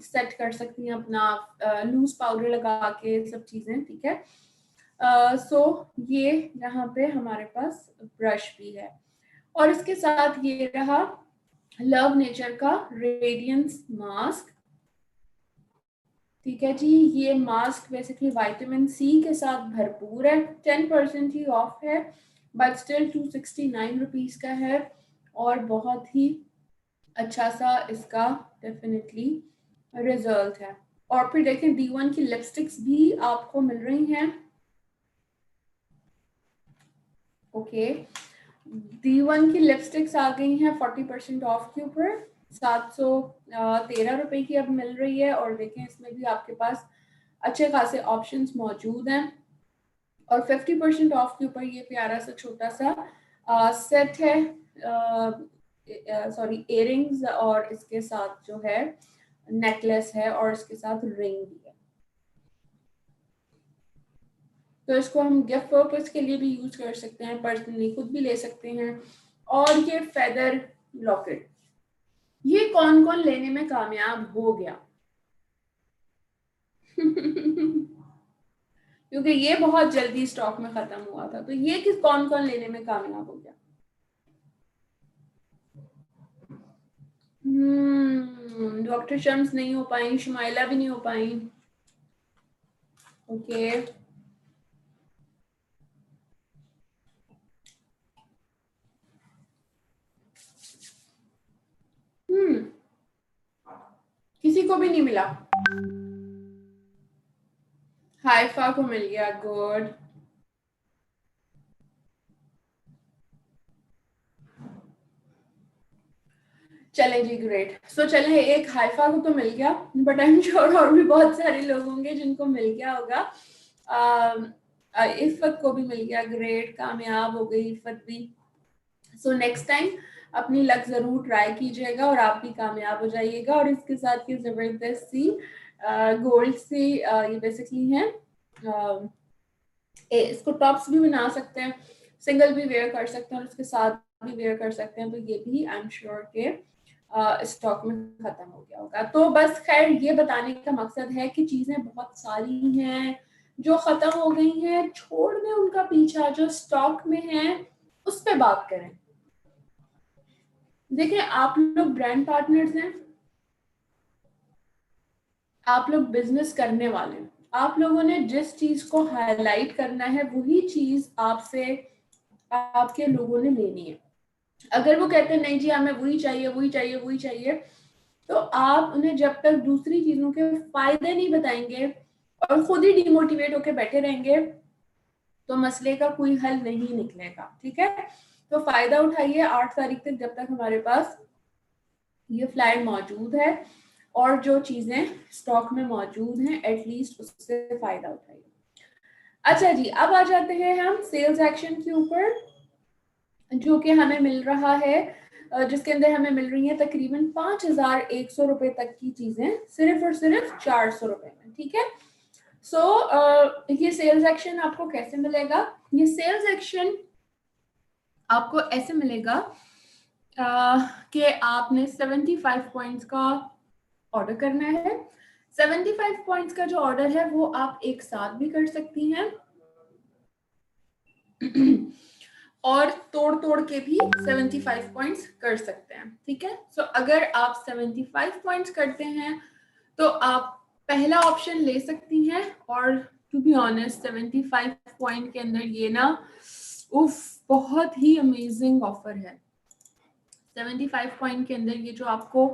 सेट कर सकती हैं अपना लूज पाउडर लगा के सब चीजें। ठीक है। सो ये यहाँ पे हमारे पास ब्रश भी है। और इसके साथ ये रहा लव नेचर का रेडियंस मास्क। ठीक है जी, ये मास्क बेसिकली विटामिन सी के साथ भरपूर है, 10% ही ऑफ है, बट स्टिल 269 रुपीज का है और बहुत ही अच्छा सा इसका डेफिनेटली रिजल्ट है। और फिर देखें D1 की लिपस्टिक्स भी आपको मिल रही हैं। ओके, D1 की लिपस्टिक्स आ गई हैं 40% ऑफ के ऊपर, 713 रुपए की अब मिल रही है। और देखें इसमें भी आपके पास अच्छे खासे ऑप्शंस मौजूद हैं। और 50% ऑफ के ऊपर ये प्यारा सा छोटा सा सेट है, सॉरी इयरिंग्स, और इसके साथ जो है नेकलेस है और इसके साथ रिंग भी है। तो इसको हम गिफ्ट पर्पस के लिए भी यूज कर सकते हैं, पर्सनली खुद भी ले सकते हैं। और ये फेदर लॉकेट, ये कौन कौन लेने में कामयाब हो गया? क्योंकि ये बहुत जल्दी स्टॉक में खत्म हुआ था। तो ये किस कौन कौन लेने में कामयाब हो गया? डॉक्टर शम्स नहीं हो पाई, शुमाइला भी नहीं हो पाई। ओके, किसी को भी नहीं मिला। हाइफा को मिल गया, गुड। चले जी, ग्रेट। सो चले, एक हाइफा को तो मिल गया, बट आई एम श्योर और भी बहुत सारे लोग होंगे जिनको मिल गया होगा। इफ़त को भी मिल गया, ग्रेट, कामयाब हो गई इफ़त भी। सो नेक्स्ट टाइम अपनी लक जरूर ट्राई कीजिएगा और आप भी कामयाब हो जाइएगा। और इसके साथ की जबरदस्त सी गोल्ड से ये बेसिकली है, इसको टॉप्स भी बना सकते हैं, सिंगल भी वेयर कर सकते हैं और इसके साथ भी वेयर कर सकते हैं। तो ये भी आई एम श्योर के स्टॉक में खत्म हो गया होगा। तो बस खैर ये बताने का मकसद है कि चीजें बहुत सारी हैं जो खत्म हो गई हैं, छोड़ दें उनका पीछा, जो स्टॉक में है उस पर बात करें। देखिए, आप लोग ब्रांड पार्टनर्स हैं, आप लोग बिजनेस करने वाले हैं, आप लोगों ने जिस चीज को हाईलाइट करना है वही चीज आपसे आपके लोगों ने लेनी है। अगर वो कहते हैं नहीं जी हमें वही चाहिए वही चाहिए वही चाहिए, तो आप उन्हें जब तक दूसरी चीजों के फायदे नहीं बताएंगे और खुद ही डिमोटिवेट होकर बैठे रहेंगे तो मसले का कोई हल नहीं निकलेगा। ठीक है, तो फायदा उठाइए 8 तारीख तक, जब तक हमारे पास ये फ्लायर मौजूद है और जो चीजें स्टॉक में मौजूद हैं एटलीस्ट उससे फायदा उठाइए। अच्छा जी, अब आ जाते हैं हम सेल्स एक्शन के ऊपर, जो कि हमें मिल रहा है, जिसके अंदर हमें मिल रही है तकरीबन 5,100 रुपए तक की चीजें सिर्फ और सिर्फ 400 रुपए में। ठीक है, सो ये सेल्स एक्शन आपको कैसे मिलेगा? ये सेल्स एक्शन आपको ऐसे मिलेगा कि आपने 75 पॉइंट्स का ऑर्डर करना है। 75 पॉइंट्स का जो ऑर्डर है वो आप एक साथ भी कर सकती हैं और तोड़ तोड़ के भी 75 पॉइंट्स कर सकते हैं। ठीक है, सो अगर आप 75 पॉइंट्स करते हैं तो आप पहला ऑप्शन ले सकती हैं। और टू बी ऑनेस्ट 75 पॉइंट के अंदर ये ना उफ बहुत ही अमेजिंग ऑफर है। 75 पॉइंट के अंदर ये जो आपको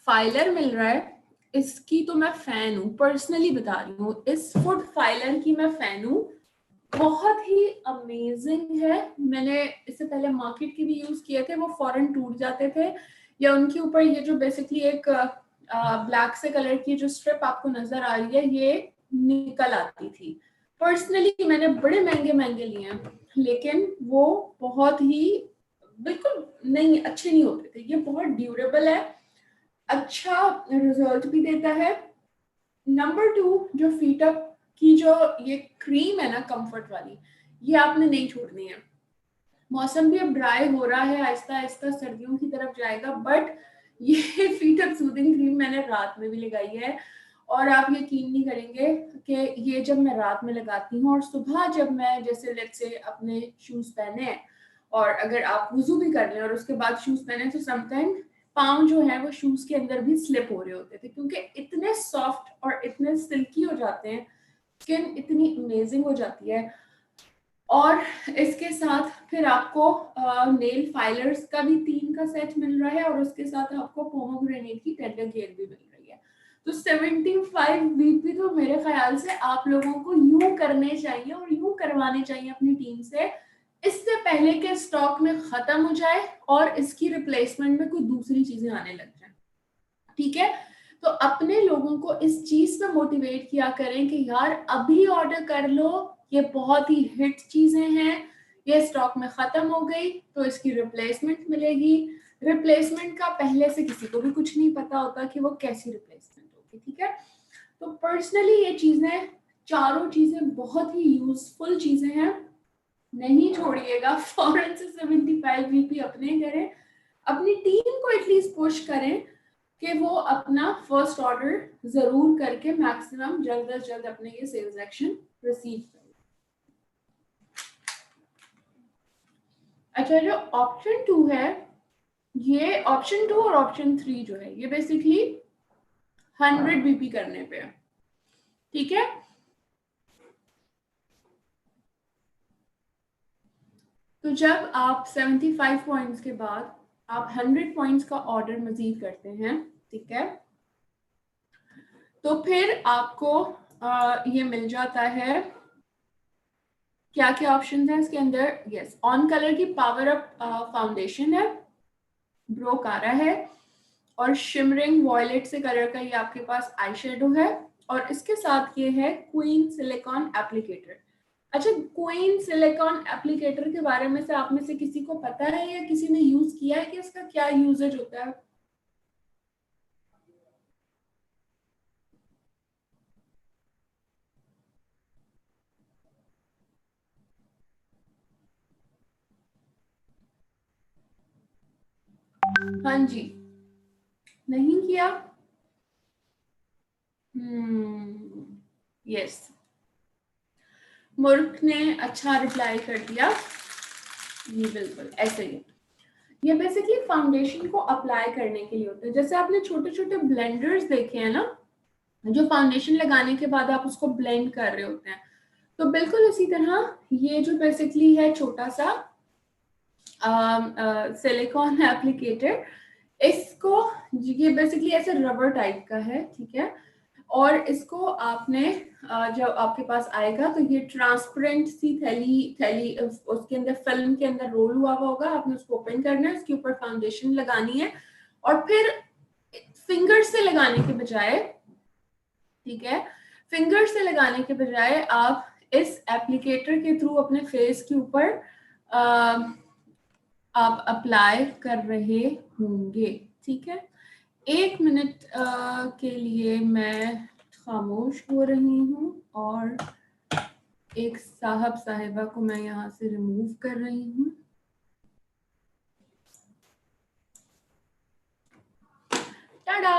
फाइलर मिल रहा है इसकी तो मैं फैन हूँ, पर्सनली बता रही हूँ, इस फुट फाइलर की मैं फैन हूँ, बहुत ही अमेजिंग है। मैंने इससे पहले मार्केट के भी यूज किए थे, वो फौरन टूट जाते थे या उनके ऊपर ये जो बेसिकली एक ब्लैक से कलर की जो स्ट्रिप आपको नजर आ रही है ये निकल आती थी। पर्सनली मैंने बड़े महंगे महंगे लिए हैं लेकिन वो बहुत ही बिल्कुल नहीं अच्छे नहीं होते थे। ये बहुत ड्यूरेबल है, अच्छा रिजल्ट भी देता है। नंबर 2, जो फीट अप की जो ये क्रीम है ना कंफर्ट वाली, ये आपने नहीं छोड़नी है। मौसम भी अब ड्राई हो रहा है, आहिस्ता आहिस्ता सर्दियों की तरफ जाएगा, बट ये फीट अप सूदिंग क्रीम मैंने रात में भी लगाई है और आप यकीन नहीं करेंगे कि ये जब मैं रात में लगाती हूँ और सुबह जब मैं जैसे लेट्स से अपने शूज पहने हैं और अगर आप वुजू भी कर लें और उसके बाद शूज पहने तो समटाइम पाँव जो है वो शूज के अंदर भी स्लिप हो रहे होते थे क्योंकि इतने सॉफ्ट और इतने सिल्की हो जाते हैं, स्किन इतनी अमेजिंग हो जाती है। और इसके साथ फिर आपको नेल फाइलर्स का भी 3 का सेट मिल रहा है और उसके साथ आपको पोमोग्रेनेट की टेंडर गेयर भी मिल रही है। तो 75 वीक भी तो मेरे ख्याल से आप लोगों को यूं करने चाहिए और यूं करवाने चाहिए अपनी टीम से, इससे पहले के स्टॉक में खत्म हो जाए और इसकी रिप्लेसमेंट में कोई दूसरी चीजें आने लग जाए। ठीक है, तो अपने लोगों को इस चीज पे मोटिवेट किया करें कि यार अभी ऑर्डर कर लो, ये बहुत ही हिट चीजें हैं, ये स्टॉक में खत्म हो गई तो इसकी रिप्लेसमेंट मिलेगी। रिप्लेसमेंट का पहले से किसी को भी कुछ नहीं पता होता कि वो कैसी रिप्लेसमेंट होगी। ठीक है, तो पर्सनली ये चीजें चारों चीजें बहुत ही यूजफुल चीजें हैं, नहीं छोड़िएगा। फौरन से 75 वीपी अपने करें, अपनी टीम को एटलीस्ट पुश करें कि वो अपना फर्स्ट ऑर्डर जरूर करके मैक्सिमम जल्द से जल्द अपने ये सेल्स एक्शन रिसीव करें। अच्छा, जो ऑप्शन 2 है, ये ऑप्शन 2 और ऑप्शन 3 जो है ये बेसिकली 100 बीपी करने पे है, ठीक है। तो जब आप 75 पॉइंट्स के बाद आप 100 पॉइंट्स का ऑर्डर मजीद करते हैं, ठीक है, तो फिर आपको ये मिल जाता है, क्या क्या ऑप्शन है इसके अंदर। यस, ऑन कलर की पावर अप फाउंडेशन है, ब्रो कारा है, और शिमरिंग वॉयलेट से कलर का ये आपके पास आई शेडो है, और इसके साथ ये है क्वीन सिलिकॉन एप्लीकेटर। अच्छा, क्वीन सिलिकॉन एप्लीकेटर के बारे में से आप में से किसी को पता है या किसी ने यूज किया है कि इसका क्या यूजेज होता है? हाँ जी, नहीं किया? यस, मुर्ख ने अच्छा रिप्लाई कर दिया, ये बिल्कुल ऐसे ही। ये बेसिकली फाउंडेशन को अप्लाई करने के लिए होता है। जैसे आपने छोटे छोटे ब्लेंडर्स देखे हैं ना, जो फाउंडेशन लगाने के बाद आप उसको ब्लेंड कर रहे होते हैं, तो बिल्कुल उसी तरह ये जो बेसिकली है छोटा सा सिलिकॉन एप्लीकेटर, इसको, ये बेसिकली ऐसे रबर टाइप का है, ठीक है, और इसको आपने जब आपके पास आएगा तो ये ट्रांसपेरेंट सी थैली थैली उसके अंदर फिल्म के अंदर रोल हुआ होगा, आपने उसको ओपन करना है, उसके ऊपर फाउंडेशन लगानी है, और फिर फिंगर से लगाने के बजाय, ठीक है, फिंगर से लगाने के बजाय आप इस एप्लीकेटर के थ्रू अपने फेस के ऊपर आप अप्लाई कर रहे होंगे, ठीक है। 1 मिनट के लिए मैं खामोश हो रही हूँ और एक साहब साहिबा को मैं यहाँ से रिमूव कर रही हूँ। टाडा,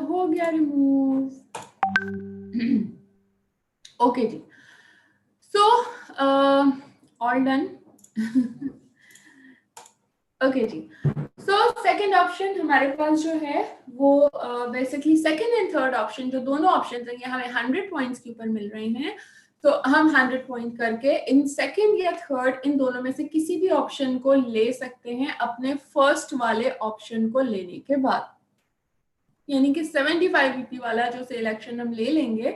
हो गया रिमूव। ओके जी, सो ऑल डन। ओके जी, सो सेकंड ऑप्शन हमारे पास जो है वो basically second and third option, जो दोनों ऑप्शन है, ये हमें 100 पॉइंट्स के ऊपर मिल रहे हैं, तो हम 100 पॉइंट करके इन सेकंड या थर्ड, इन दोनों में से किसी भी ऑप्शन को ले सकते हैं अपने फर्स्ट वाले ऑप्शन को लेने के बाद। यानी कि 75 बीपी वाला जो सिलेक्शन हम ले लेंगे,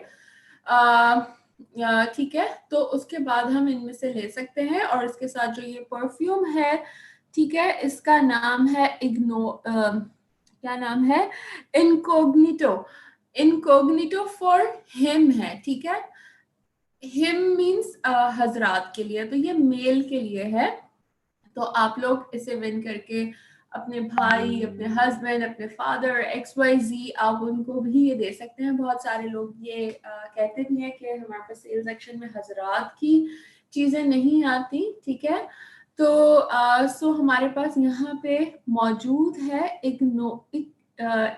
ठीक है, तो उसके बाद हम इनमें से ले सकते हैं। और इसके साथ जो ये परफ्यूम है, ठीक है, इसका नाम है क्या नाम है, इनकोग्निटो। इनकोग्निटो फॉर हिम है, ठीक है, हिम मीन्स हजरात के लिए, तो ये मेल के लिए है। तो आप लोग इसे विन करके अपने भाई, अपने हस्बैंड, अपने फादर, XYZ, आप उनको भी ये दे सकते हैं। बहुत सारे लोग ये कहते भी हैं कि हमारे पास सेल्स सेक्शन में हजरात की चीजें नहीं आती, ठीक है। तो सो हमारे पास यहाँ पे मौजूद है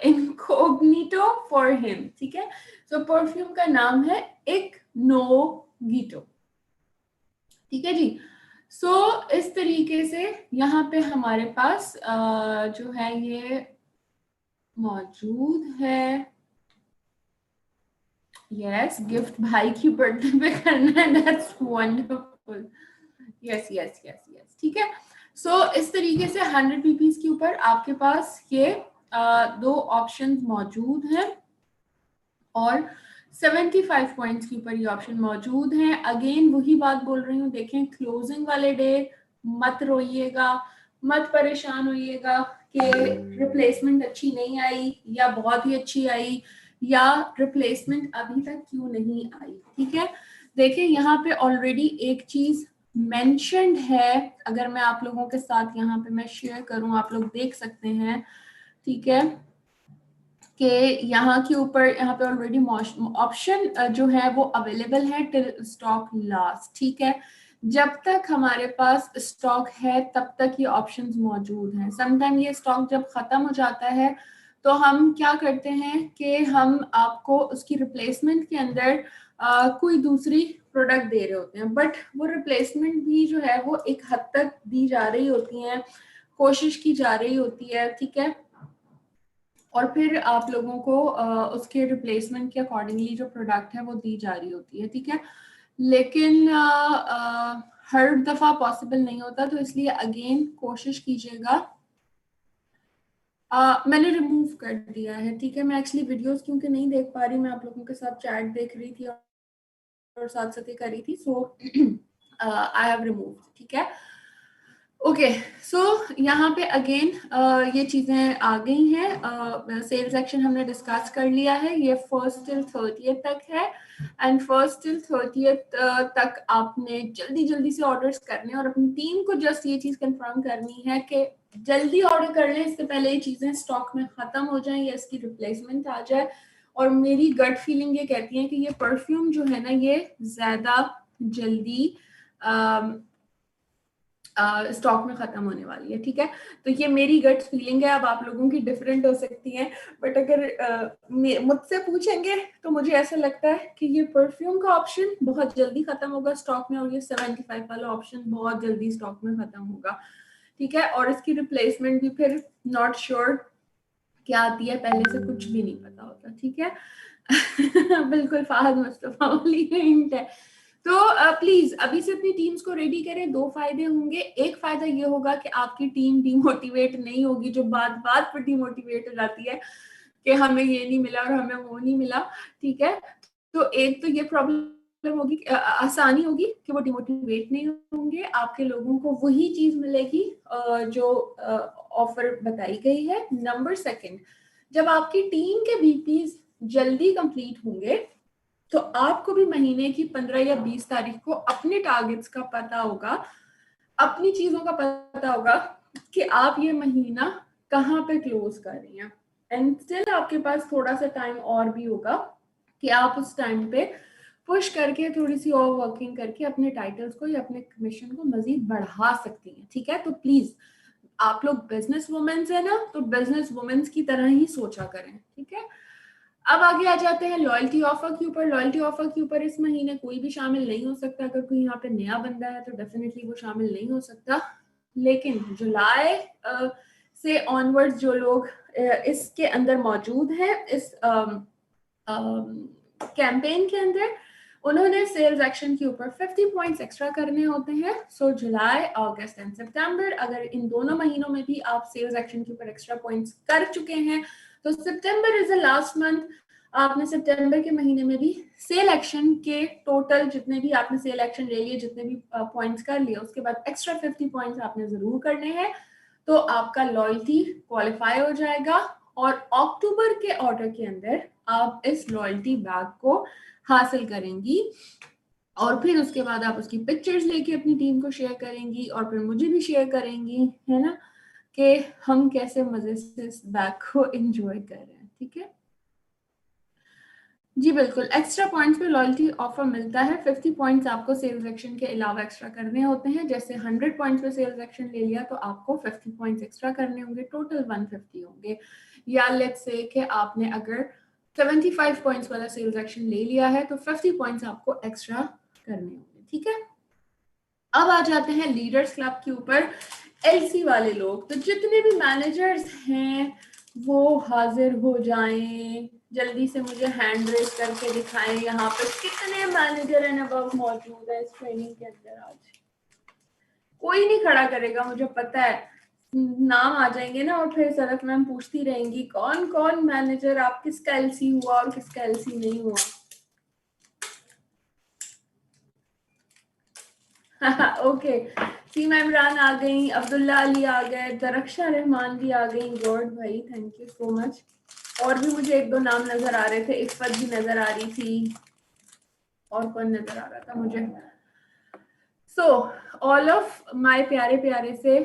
इनकोग्निटो फॉर हिम, ठीक है। सो परफ्यूम का नाम है इग्नोगिटो, ठीक है जी। सो इस तरीके से यहाँ पे हमारे पास जो है ये मौजूद है। यस, गिफ्ट भाई की बर्थडे पे करना है, that's wonderful. Yes yes yes yes, ठीक है। सो इस तरीके से 100 पीपीज के ऊपर आपके पास ये दो ऑप्शंस मौजूद हैं, और 75 पॉइंट्स के ऊपर ये ऑप्शन मौजूद हैं। अगेन वही बात बोल रही हूँ, देखें क्लोजिंग वाले डे मत रोइएगा, मत परेशान होइएगा कि रिप्लेसमेंट अच्छी नहीं आई या बहुत ही अच्छी आई, या रिप्लेसमेंट अभी तक क्यों नहीं आई, ठीक है। देखिए यहाँ पे ऑलरेडी एक चीज मेंशन्ड है, अगर मैं आप लोगों के साथ यहाँ पे मैं शेयर करूं, आप लोग देख सकते हैं, ठीक है, कि यहाँ के ऊपर यहाँ पे ऑलरेडी ऑप्शन जो है वो अवेलेबल है टिल स्टॉक लास्ट, ठीक है। जब तक हमारे पास स्टॉक है तब तक ये ऑप्शंस मौजूद हैं। समटाइम ये स्टॉक जब खत्म हो जाता है तो हम क्या करते हैं कि हम आपको उसकी रिप्लेसमेंट के अंदर कोई दूसरी प्रोडक्ट दे रहे होते हैं, बट वो रिप्लेसमेंट भी जो है वो एक हद तक दी जा रही होती है, कोशिश की जा रही होती है, ठीक है। और फिर आप लोगों को उसके रिप्लेसमेंट के अकॉर्डिंगली जो प्रोडक्ट है वो दी जा रही होती है, ठीक है। लेकिन हर दफा पॉसिबल नहीं होता, तो इसलिए अगेन कोशिश कीजिएगा। मैंने रिमूव कर दिया है, ठीक है। मैं एक्चुअली वीडियोस क्योंकि नहीं देख पा रही, मैं आप लोगों के साथ चैट देख रही थी और साथ साथ ही कर रही थी, सो आई हैव रिमूव, ठीक है। ओके, सो यहाँ पे अगेन ये चीजें आ गई हैं। सेल्स एक्शन हमने डिस्कस कर लिया है, ये 1st till 30th तक है, एंड 1st till 30th तक आपने जल्दी जल्दी से ऑर्डर्स करने और अपनी टीम को जस्ट ये चीज कंफर्म करनी है कि जल्दी ऑर्डर कर लें, इससे पहले ये चीजें स्टॉक में खत्म हो जाएं या इसकी रिप्लेसमेंट आ जाए। और मेरी गट फीलिंग ये कहती है कि ये परफ्यूम जो है ना, ये ज्यादा जल्दी स्टॉक में खत्म होने वाली है, ठीक है। तो ये मेरी गट फीलिंग है, अब आप लोगों की डिफरेंट हो सकती है, बट अगर मुझसे पूछेंगे तो मुझे ऐसा लगता है कि ये परफ्यूम का ऑप्शन बहुत जल्दी खत्म होगा स्टॉक में, और ये 75 वाला ऑप्शन बहुत जल्दी स्टॉक में खत्म होगा, ठीक है। और इसकी रिप्लेसमेंट भी फिर नॉट श्योर क्या आती है, पहले से कुछ भी नहीं पता होता, ठीक है। बिल्कुल फाहद मुस्तफा वाली हिंट है। तो प्लीज अभी से अपनी टीम्स को रेडी करें। 2 फायदे होंगे। एक फायदा ये होगा कि आपकी टीम डिमोटिवेट नहीं होगी, जो बात बात पर डिमोटिवेट हो जाती है कि हमें ये नहीं मिला और हमें वो नहीं मिला, ठीक है। तो एक तो ये प्रॉब्लम होगी, आसानी होगी कि वो डिमोटिवेट नहीं होंगे, आपके लोगों को वही चीज मिलेगी जो ऑफर बताई गई है। नंबर 2, जब आपकी टीम के बीपीज जल्दी कंप्लीट होंगे तो आपको भी महीने की 15 या 20 तारीख को अपने टारगेट्स का पता होगा, अपनी चीजों का पता होगा कि आप ये महीना कहाँ पे क्लोज कर रही हैं। एंड स्टिल आपके पास थोड़ा सा टाइम और भी होगा कि आप उस टाइम पे पुश करके थोड़ी सी और वर्किंग करके अपने टाइटल्स को या अपने कमीशन को मजीद बढ़ा सकती हैं, ठीक है। तो प्लीज आप लोग बिजनेस वुमेन्स है ना, तो बिजनेस वुमेन्स की तरह ही सोचा करें, ठीक है। अब आगे आ जाते हैं लॉयल्टी ऑफर के ऊपर। लॉयल्टी ऑफर के ऊपर इस महीने कोई भी शामिल नहीं हो सकता। अगर कोई यहाँ पे नया बंदा है तो डेफिनेटली वो शामिल नहीं हो सकता। लेकिन जुलाई से ऑनवर्ड्स जो लोग इसके अंदर मौजूद हैं, इस कैंपेन के अंदर, उन्होंने सेल्स एक्शन के ऊपर 50 पॉइंट्स एक्स्ट्रा करने होते हैं। सो जुलाई, अगस्त एंड सितंबर, अगर इन दोनों महीनों में भी आप सेल्स एक्शन के ऊपर एक्स्ट्रा पॉइंट्स कर चुके हैं तो सितंबर इज द लास्ट मंथ। आपने सितंबर के महीने में भी सेल एक्शन के टोटल जितने भी आपने सेल एक्शन ले लिए, जितने भी पॉइंट्स कर लिए, उसके बाद एक्स्ट्रा 50 पॉइंट्स आपने जरूर करने हैं, तो आपका लॉयल्टी क्वालिफाई हो जाएगा। और अक्टूबर के ऑर्डर के अंदर आप इस लॉयल्टी बैग को हासिल करेंगी, और फिर उसके बाद आप उसकी पिक्चर्स लेके अपनी टीम को शेयर करेंगी और फिर मुझे भी शेयर करेंगी, है ना, कि हम कैसे मजे से इस बैग को एंजॉय कर रहे हैं, ठीक है। जी बिल्कुल, एक्स्ट्रा पॉइंट्स पे लॉयल्टी ऑफर मिलता है। 50 पॉइंट्स आपको सेल्स एक्शन के अलावा एक्स्ट्रा करने होते हैं। जैसे 100 पॉइंट्स पे सेल्स एक्शन ले लिया तो आपको 50 पॉइंट्स एक्स्ट्रा करने होंगे, टोटल 150 होंगे। या लेट्स से कि आपने अगर 75 पॉइंट्स वाला सेल्स एक्शन ले लिया है तो 50 पॉइंट्स आपको एक्स्ट्रा करने होंगे, ठीक है। अब आ जाते हैं लीडर्स क्लब के ऊपर। एलसी वाले लोग, तो जितने भी मैनेजर्स हैं वो हाजिर हो जाएं, जल्दी से मुझे हैंड रेस करके दिखाएं यहाँ पर कितने मैनेजर एंड अबव मौजूद है इस ट्रेनिंग के अंदर। आज कोई नहीं खड़ा करेगा, मुझे पता है। नाम आ जाएंगे ना और फिर सरफ मैम पूछती रहेंगी कौन कौन मैनेजर, आप किसका एलसी हुआ और किसका एलसी नहीं हुआ। ओके, सीमा इमरान आ गई, अब्दुल्ला अली आ गए, दरक्षा रहमान भी आ गई। गॉड भाई, थैंक यू सो मच। और भी मुझे 1-2 नाम नजर आ रहे थे, इफ़त भी नजर आ रही थी, और कौन नजर आ रहा था मुझे। सो ऑल ऑफ माय प्यारे प्यारे से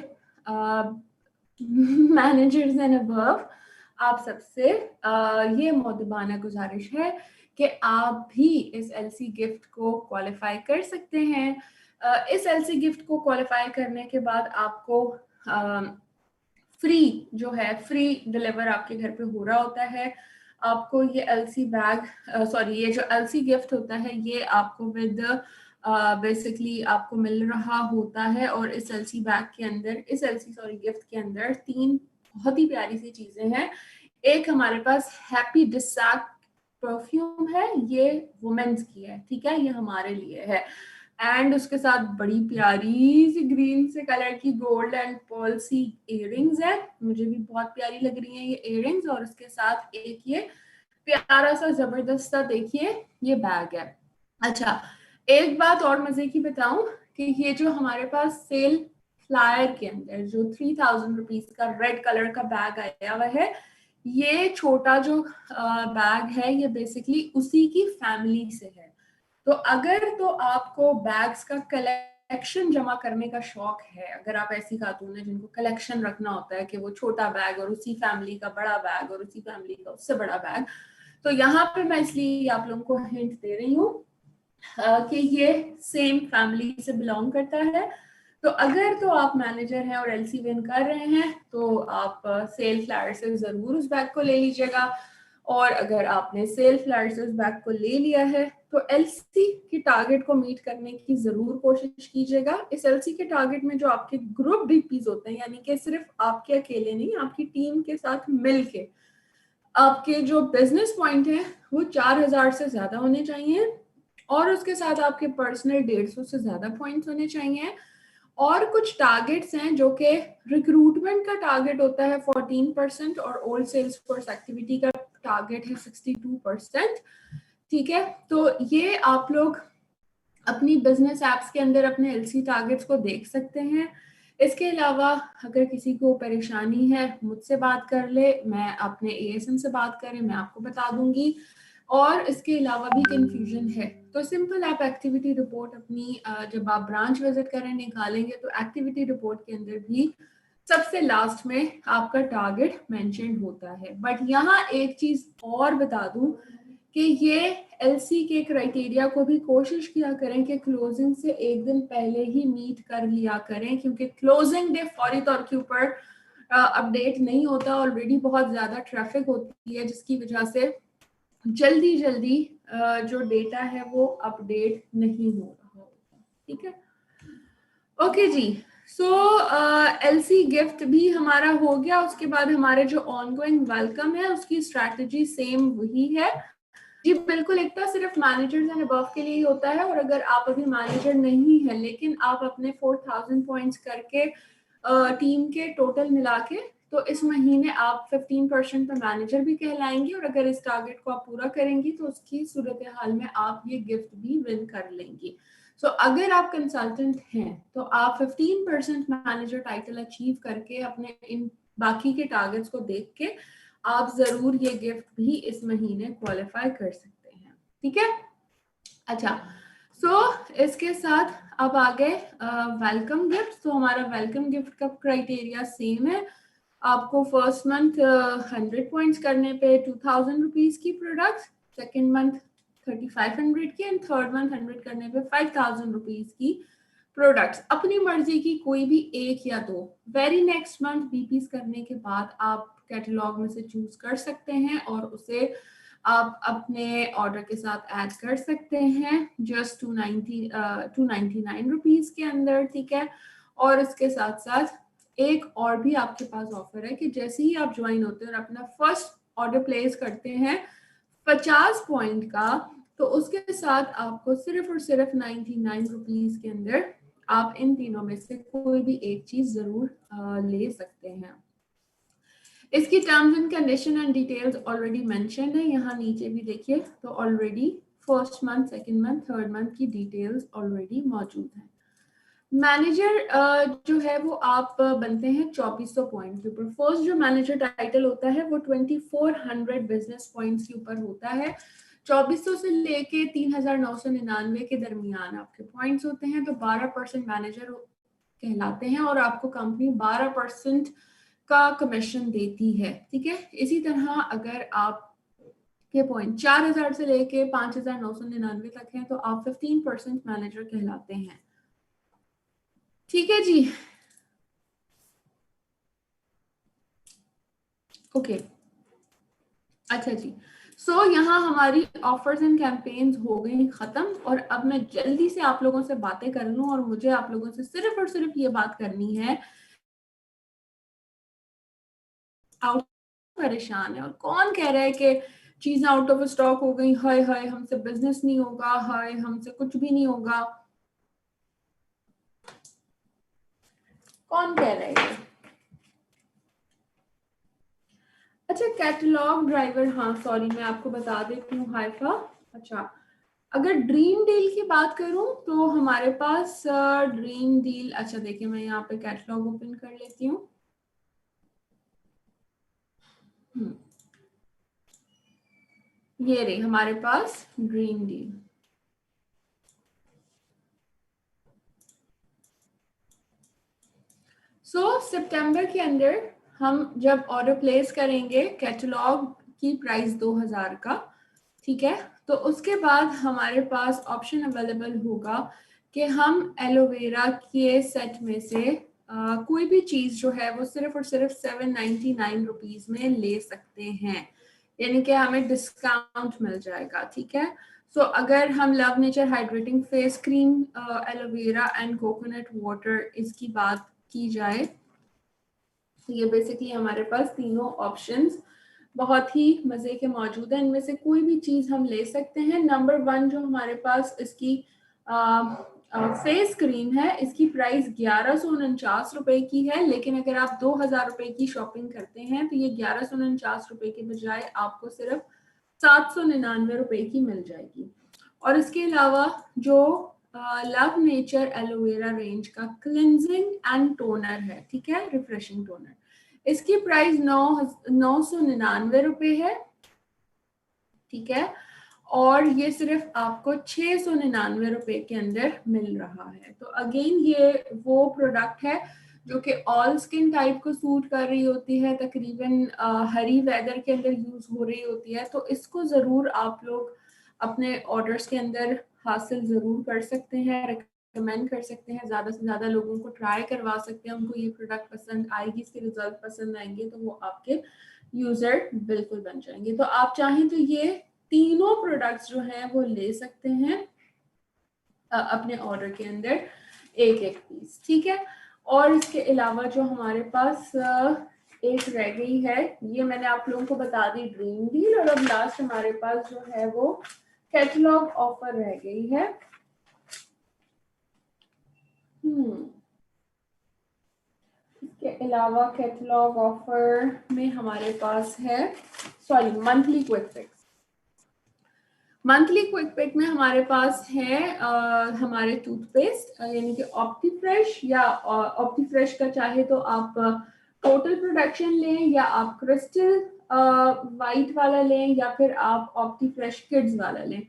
मैनेजर्स एंड अबव, आप सबसे ये मोदबाना गुजारिश है कि आप भी इस एलसी गिफ्ट को क्वालिफाई कर सकते हैं। इस एलसी गिफ्ट को क्वालिफाई करने के बाद आपको फ्री जो है, फ्री डिलीवर आपके घर पे हो रहा होता है। आपको ये एलसी बैग, सॉरी, ये जो एलसी गिफ्ट होता है ये आपको विद बेसिकली आपको मिल रहा होता है। और इस एलसी बैग के अंदर, इस एलसी सॉरी गिफ्ट के अंदर 3 बहुत ही प्यारी सी चीजें हैं। एक हमारे पास हैप्पी डिसैक परफ्यूम है, ये वुमेन्स की है, ठीक है, ये हमारे लिए है। एंड उसके साथ बड़ी प्यारी सी ग्रीन से कलर की गोल्ड एंड पर्ल सी इयररिंग्स है, मुझे भी बहुत प्यारी लग रही हैं ये इयररिंग्स। और उसके साथ एक ये प्यारा सा जबरदस्त सा देखिए ये बैग है। अच्छा, एक बात और मजे की बताऊं कि ये जो हमारे पास सेल फ्लायर के अंदर जो 3000 रुपीज का रेड कलर का बैग आया हुआ है, ये छोटा जो बैग है ये बेसिकली उसी की फैमिली से है। तो अगर तो आपको बैग्स का कलेक्शन जमा करने का शौक है, अगर आप ऐसी खातून है जिनको कलेक्शन रखना होता है कि वो छोटा बैग और उसी फैमिली का बड़ा बैग और उसी फैमिली का उससे बड़ा बैग, तो यहाँ पे मैं इसलिए आप लोगों को हिंट दे रही हूँ कि ये सेम फैमिली से बिलोंग करता है। तो अगर तो आप मैनेजर हैं और एलसी विन कर रहे हैं तो आप सेल फ्लायर से जरूर उस बैग को ले लीजिएगा। और अगर आपने सेल फ्लायर से उस बैग को ले लिया है तो एलसी की टारगेट को मीट करने की जरूर कोशिश कीजिएगा। इस एलसी के टारगेट में जो आपके ग्रुप बीपीज होते हैं, यानी कि सिर्फ आपके अकेले नहीं, आपकी टीम के साथ मिलके आपके जो बिजनेस पॉइंट है वो 4000 से ज्यादा होने चाहिए। और उसके साथ आपके पर्सनल 150 से ज्यादा पॉइंट्स होने चाहिए। और कुछ टारगेट्स हैं जो कि रिक्रूटमेंट का टारगेट होता है 14% और ओल्ड सेल्स फोर्स एक्टिविटी का टारगेट है 62%। ठीक है, तो ये आप लोग अपनी बिजनेस एप्स के अंदर अपने एलसी टारगेट्स को देख सकते हैं। इसके अलावा अगर किसी को परेशानी है मुझसे बात कर ले, मैं अपने एएसएम से बात करें, मैं आपको बता दूंगी। और इसके अलावा भी कंफ्यूजन है तो सिंपल आप एक्टिविटी रिपोर्ट अपनी जब आप ब्रांच विजिट करें निकालेंगे तो एक्टिविटी रिपोर्ट के अंदर भी सबसे लास्ट में आपका टारगेट मेंशन होता है। बट यहाँ एक चीज और बता दूं कि ये एलसी के क्राइटेरिया को भी कोशिश किया करें कि क्लोजिंग से एक दिन पहले ही मीट कर लिया करें, क्योंकि क्लोजिंग डे फौरी तौर के ऊपर अपडेट नहीं होता। ऑलरेडी बहुत ज्यादा ट्रैफिक होती है जिसकी वजह से जल्दी जल्दी जो डेटा है वो अपडेट नहीं हो रहा होता। ठीक है, ओके जी। सो एलसी गिफ्ट भी हमारा हो गया। उसके बाद हमारे जो ऑनगोइंग वेलकम है उसकी स्ट्रैटेजी सेम वही है जी, बिल्कुल एकता, सिर्फ मैनेजर्स एंड अबव के लिए ही होता है। और अगर आप अभी मैनेजर नहीं है लेकिन आप अपने 4000 पॉइंट्स करके टीम के टोटल मिला के, तो इस महीने आप 15% पे मैनेजर भी कहलाएंगे। और अगर इस टारगेट को आप पूरा करेंगी तो उसकी सूरत हाल में आप ये गिफ्ट भी विन कर लेंगी। सो अगर आप कंसल्टेंट हैं तो आप 15% मैनेजर टाइटल अचीव करके अपने इन बाकी के टारगेट्स को देख के आप जरूर ये गिफ्ट भी इस महीने क्वालिफाई कर सकते हैं। ठीक है, अच्छा। इसके साथ अब आ गए वेलकम गिफ्ट। तो हमारा वेलकम गिफ्ट का क्राइटेरिया सेम है। आपको फर्स्ट मंथ 100 पॉइंट्स करने पे 2000 रुपीज की प्रोडक्ट, सेकेंड मंथ 3500 की एंड थर्ड मंथ 100 करने पे 5000 रुपीज की प्रोडक्ट्स, अपनी मर्जी की कोई भी एक या दो। वेरी नेक्स्ट मंथ बीपीस करने के बाद आप कैटलॉग में से चूज कर सकते हैं और उसे आप अपने ऑर्डर के साथ ऐड कर सकते हैं जस्ट 299 रुपीज के अंदर। ठीक है, और इसके साथ साथ एक और भी आपके पास ऑफर है कि जैसे ही आप ज्वाइन होते हैं और अपना फर्स्ट ऑर्डर प्लेस करते हैं 50 पॉइंट का, तो उसके साथ आपको सिर्फ और सिर्फ 99 रुपीज के अंदर आप इन तीनों में से कोई भी एक चीज जरूर ले सकते हैं। इसकी terms and condition and details already mention है, यहाँ नीचे भी देखिए। तो already first month, second month, third month की डिटेल्स ऑलरेडी मौजूद है। मैनेजर जो है वो आप बनते हैं 2400 पॉइंट के ऊपर। फर्स्ट जो मैनेजर टाइटल होता है वो 2400 बिजनेस पॉइंट्स के ऊपर होता है। 2400 से लेके 3999 के दरमियान आपके पॉइंट्स होते हैं, तो 12% मैनेजर कहलाते हैं और आपको कंपनी 12% का कमीशन देती है। ठीक है, इसी तरह अगर आप के पॉइंट 4000 से लेके 5999 तक हैं तो आप 15% मैनेजर कहलाते हैं। ठीक है जी, ओके अच्छा जी। यहाँ हमारी ऑफर्स एंड कैंपेन्स हो गई खत्म, और अब मैं जल्दी से आप लोगों से बातें कर लूं, और मुझे आप लोगों से सिर्फ और सिर्फ ये बात करनी है, आउट परेशान है और कौन कह रहा है कि चीजें आउट ऑफ स्टॉक हो गई, हाय हाय हमसे बिजनेस नहीं होगा, हाय हमसे कुछ भी नहीं होगा, कौन कह रहा है ये? अच्छा कैटलॉग ड्राइवर, हाँ सॉरी मैं आपको बता देती हूँ हाइफा। अच्छा अगर ड्रीम डील की बात करूं तो हमारे पास ड्रीम डील, अच्छा देखिए मैं यहाँ पे कैटलॉग ओपन कर लेती हूँ। ये रही हमारे पास ड्रीम डील। सितंबर के अंदर हम जब ऑर्डर प्लेस करेंगे कैटलॉग की प्राइस 2000 का, ठीक है, तो उसके बाद हमारे पास ऑप्शन अवेलेबल होगा कि हम एलोवेरा के सेट में से कोई भी चीज जो है वो सिर्फ और सिर्फ 799 रुपीज में ले सकते हैं, यानी कि हमें डिस्काउंट मिल जाएगा, ठीक है। अगर हम love nature hydrating face cream, aloe vera and coconut water इसकी बात की जाए तो ये बेसिकली हमारे पास तीनों ऑप्शंस बहुत ही मजे के मौजूद हैं, इनमें से कोई भी चीज हम ले सकते हैं। नंबर 1 जो हमारे पास इसकी फेस क्रीम है, इसकी प्राइस 1149 रुपए की है, लेकिन अगर आप 2000 रुपए की शॉपिंग करते हैं तो ये 1149 रुपए के बजाय आपको सिर्फ 799 रुपए की मिल जाएगी। और इसके अलावा जो लव नेचर एलोवेरा रेंज का क्लिनजिंग एंड टोनर है, ठीक है, रिफ्रेशिंग टोनर, इसकी प्राइस 999 रुपए है, ठीक है, और ये सिर्फ आपको 699 रुपए के अंदर मिल रहा है। तो अगेन ये वो प्रोडक्ट है जो कि ऑल स्किन टाइप को सूट कर रही होती है, तकरीबन हरी वेदर के अंदर यूज हो रही होती है, तो इसको जरूर आप लोग अपने ऑर्डर्स के अंदर हासिल जरूर कर सकते हैं, रिकमेंड कर सकते हैं, ज्यादा से ज्यादा लोगों को ट्राई करवा सकते हैं, उनको ये प्रोडक्ट पसंद आएगी, इसके रिजल्ट पसंद आएंगे तो वो आपके यूजर बिल्कुल बन जाएंगे। तो आप चाहें तो ये तीनों प्रोडक्ट्स जो हैं वो ले सकते हैं अपने ऑर्डर के अंदर एक एक पीस, ठीक है। और इसके अलावा जो हमारे पास एक रह गई है, ये मैंने आप लोगों को बता दी ड्रीम डील, और अब लास्ट हमारे पास जो है वो कैटलॉग ऑफर रह गई है। इसके अलावा कैटलॉग ऑफर में हमारे पास है, sorry monthly quick picks, monthly quick pick में हमारे पास है हमारे टूथपेस्ट, यानी कि ऑप्टीफ्रेश, या ऑप्टीफ्रेश का चाहे तो आप टोटल प्रोडक्शन लें, या आप क्रिस्टल वाइट वाला लें, या फिर आप ऑप्टीफ्रेश किड्स वाला लें,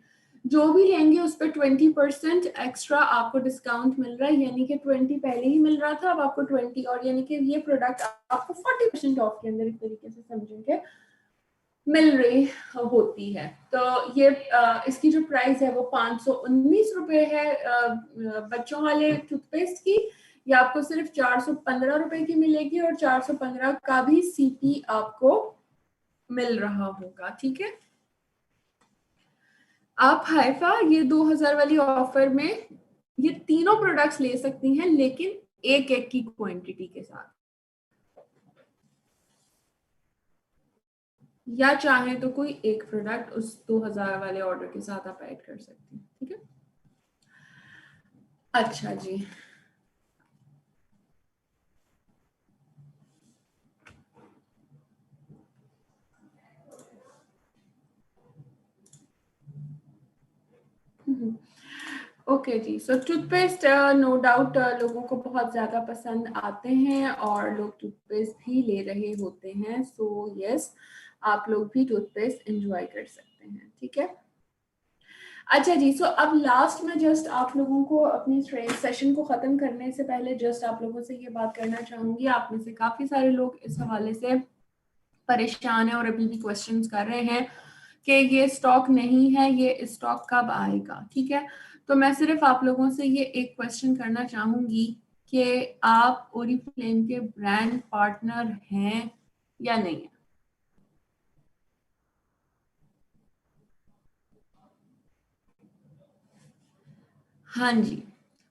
जो भी लेंगे उस पर 20% एक्स्ट्रा आपको डिस्काउंट मिल रहा है, यानी कि 20 पहले ही मिल रहा था, अब आपको 20, और यानी कि ये प्रोडक्ट आपको 40% ऑफ के अंदर एक तरीके से समझेंगे मिल रही होती है। तो ये इसकी जो प्राइस है वो 519 रुपए है बच्चों वाले टूथपेस्ट की, ये आपको सिर्फ 415 रुपए की मिलेगी, और 415 का भी सीपी आपको मिल रहा होगा, ठीक है। आप हाइफा ये 2000 वाली ऑफर में ये तीनों प्रोडक्ट्स ले सकती हैं, लेकिन एक एक की क्वांटिटी के साथ, या चाहे तो कोई एक प्रोडक्ट उस 2000 वाले ऑर्डर के साथ आप ऐड कर सकते हैं, ठीक है। अच्छा जी, ओके जी। टूथपेस्ट नो डाउट लोगों को बहुत ज़्यादा पसंद आते हैं, और लोग टूथपेस्ट भी ले रहे होते हैं, यस आप लोग भी टूथपेस्ट एंजॉय कर सकते हैं, ठीक है। अच्छा जी, अब लास्ट में जस्ट आप लोगों को अपनी सेशन को ख़त्म करने से पहले जस्ट आप लोगों से ये बात करना चाहूँगी, आप में से काफ़ी सारे लोग इस हवाले से परेशान है और अभी भी क्वेश्चंस कर रहे हैं कि ये स्टॉक नहीं है, ये स्टॉक कब आएगा, ठीक है। तो मैं सिर्फ आप लोगों से ये एक क्वेश्चन करना चाहूंगी कि आप ओरिफ्लेम के ब्रांड पार्टनर हैं या नहीं है। हाँ जी,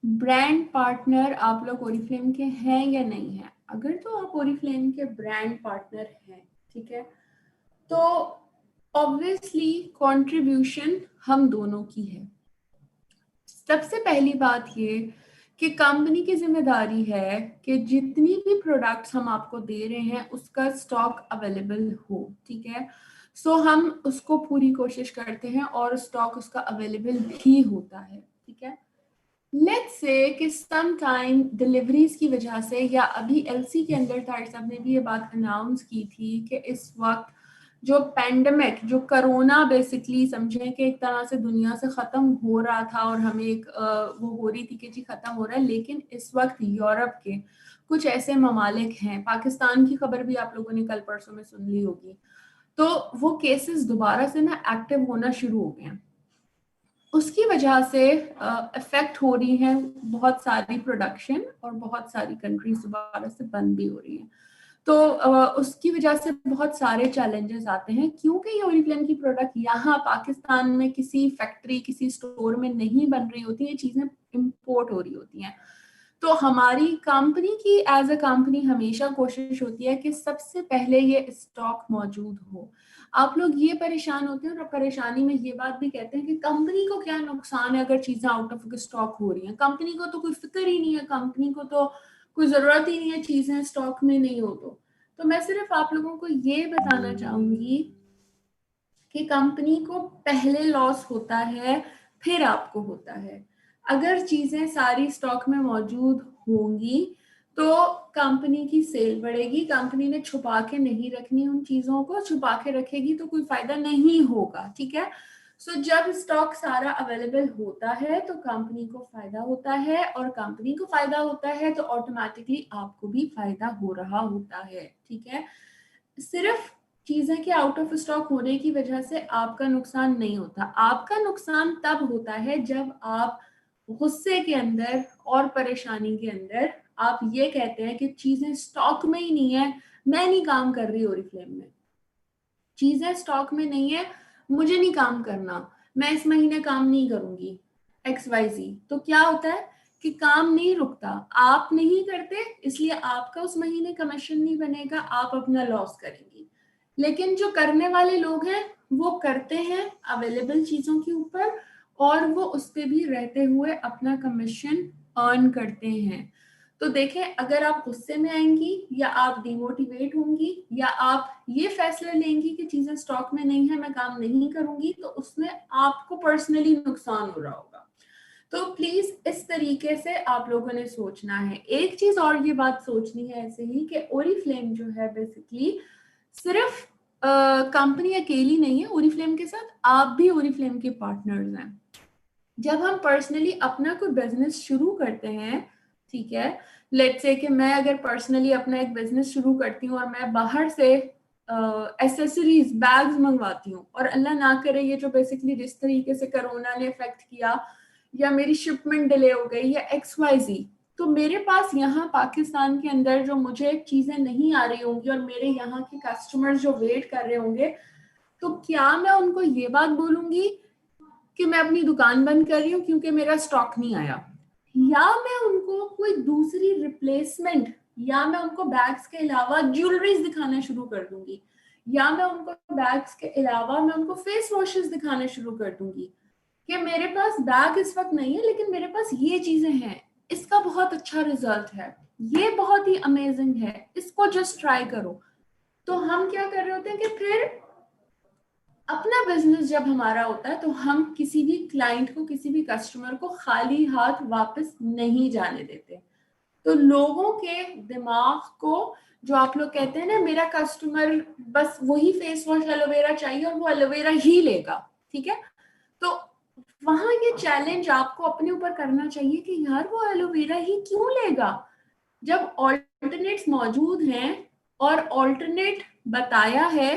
ब्रांड पार्टनर आप लोग ओरिफ्लेम के हैं या नहीं है? अगर तो आप ओरिफ्लेम के ब्रांड पार्टनर हैं, ठीक है, तो ऑब्वियसली कंट्रीब्यूशन हम दोनों की है। सबसे पहली बात ये कि कंपनी की जिम्मेदारी है कि जितनी भी प्रोडक्ट्स हम आपको दे रहे हैं उसका स्टॉक अवेलेबल हो, ठीक है। सो हम उसको पूरी कोशिश करते हैं और स्टॉक उसका अवेलेबल भी होता है, ठीक है। लेट्स से कि सम टाइम डिलीवरीज की वजह से, या अभी एलसी के अंदर तारिक साहब ने भी ये बात अनाउंस की थी कि इस वक्त जो पेंडेमिक, जो कोरोना बेसिकली समझें कि एक तरह से दुनिया से ख़त्म हो रहा था और हमें एक वो हो रही थी कि जी ख़त्म हो रहा है, लेकिन इस वक्त यूरोप के कुछ ऐसे ममालिक हैं, पाकिस्तान की खबर भी आप लोगों ने कल परसों में सुन ली होगी, तो वो केसेस दोबारा से ना एक्टिव होना शुरू हो गए हैं। उसकी वजह से इफेक्ट हो रही है बहुत सारी प्रोडक्शन और बहुत सारी कंट्रीज दोबारा से बंद भी हो रही हैं। तो उसकी वजह से बहुत सारे चैलेंजेस आते हैं, क्योंकि ये ओरिफ्लेम की प्रोडक्ट यहाँ पाकिस्तान में किसी फैक्ट्री, किसी स्टोर में नहीं बन रही होती, ये चीजें इंपोर्ट हो रही होती हैं। तो हमारी कंपनी की एज अ कंपनी हमेशा कोशिश होती है कि सबसे पहले ये स्टॉक मौजूद हो। आप लोग ये परेशान होते हैं और परेशानी में ये बात भी कहते हैं कि कंपनी को क्या नुकसान है अगर चीजें आउट ऑफ स्टॉक हो रही हैं, कंपनी को तो कोई फिक्र ही नहीं है, कंपनी को तो कोई जरूरत ही नहीं है चीजें स्टॉक में नहीं हो। तो मैं सिर्फ आप लोगों को ये बताना चाहूंगी कि कंपनी को पहले लॉस होता है फिर आपको होता है। अगर चीजें सारी स्टॉक में मौजूद होंगी तो कंपनी की सेल बढ़ेगी। कंपनी ने छुपा के नहीं रखनी उन चीजों को, छुपा के रखेगी तो कोई फायदा नहीं होगा, ठीक है। सो जब स्टॉक सारा अवेलेबल होता है तो कंपनी को फायदा होता है, और कंपनी को फायदा होता है तो ऑटोमेटिकली आपको भी फायदा हो रहा होता है, ठीक है। सिर्फ चीजें के आउट ऑफ स्टॉक होने की वजह से आपका नुकसान नहीं होता। आपका नुकसान तब होता है जब आप गुस्से के अंदर और परेशानी के अंदर आप ये कहते हैं कि चीजें स्टॉक में ही नहीं है, मैं नहीं काम कर रही ओरिफ्लेम में, चीजें स्टॉक में नहीं है, मुझे नहीं काम करना, मैं इस महीने काम नहीं करूंगी XYZ। तो क्या होता है कि काम नहीं रुकता, आप नहीं करते इसलिए आपका उस महीने कमीशन नहीं बनेगा, आप अपना लॉस करेंगी। लेकिन जो करने वाले लोग हैं वो करते हैं अवेलेबल चीजों के ऊपर, और वो उस पे भी रहते हुए अपना कमीशन अर्न करते हैं। तो देखें, अगर आप गुस्से में आएंगी या आप डिमोटिवेट होंगी या आप ये फैसला लेंगी कि चीजें स्टॉक में नहीं है, मैं काम नहीं करूंगी, तो उसमें आपको पर्सनली नुकसान हो रहा होगा। तो प्लीज इस तरीके से आप लोगों ने सोचना है। एक चीज और ये बात सोचनी है ऐसे ही कि ओरिफ्लेम जो है बेसिकली सिर्फ कंपनी अकेली नहीं है, ओरिफ्लेम के साथ आप भी ओरिफ्लेम के पार्टनर्स हैं। जब हम पर्सनली अपना कोई बिजनेस शुरू करते हैं, ठीक है, लेट्स से कि मैं अगर पर्सनली अपना एक बिजनेस शुरू करती हूँ और मैं बाहर से एसेसरीज, बैग्स मंगवाती हूँ, और अल्लाह ना करे ये जो बेसिकली जिस तरीके से कोरोना ने इफेक्ट किया, या मेरी शिपमेंट डिले हो गई या XYZ, तो मेरे पास यहाँ पाकिस्तान के अंदर जो मुझे चीजें नहीं आ रही होंगी और मेरे यहाँ के कस्टमर्स जो वेट कर रहे होंगे, तो क्या मैं उनको ये बात बोलूंगी कि मैं अपनी दुकान बंद कर रही हूँ क्योंकि मेरा स्टॉक नहीं आया, या मैं उनको कोई दूसरी रिप्लेसमेंट, या मैं उनको बैग्स के अलावा ज्वेलरीज दिखाना शुरू कर दूंगी, या मैं उनको बैग्स के अलावा मैं उनको फेस वॉशेस दिखाना शुरू कर दूंगी कि मेरे पास बैग इस वक्त नहीं है लेकिन मेरे पास ये चीजें हैं, इसका बहुत अच्छा रिजल्ट है, ये बहुत ही अमेजिंग है, इसको जस्ट ट्राई करो। तो हम क्या कर रहे होते हैं कि फिर अपना बिजनेस जब हमारा होता है तो हम किसी भी क्लाइंट को, किसी भी कस्टमर को खाली हाथ वापस नहीं जाने देते। तो लोगों के दिमाग को, जो आप लोग कहते हैं ना मेरा कस्टमर बस वही फेस वॉश एलोवेरा चाहिए और वो एलोवेरा ही लेगा, ठीक है, तो वहां ये चैलेंज आपको अपने ऊपर करना चाहिए कि यार वो एलोवेरा ही क्यों लेगा, जब ऑल्टरनेट्स मौजूद हैं और ऑल्टरनेट बताया है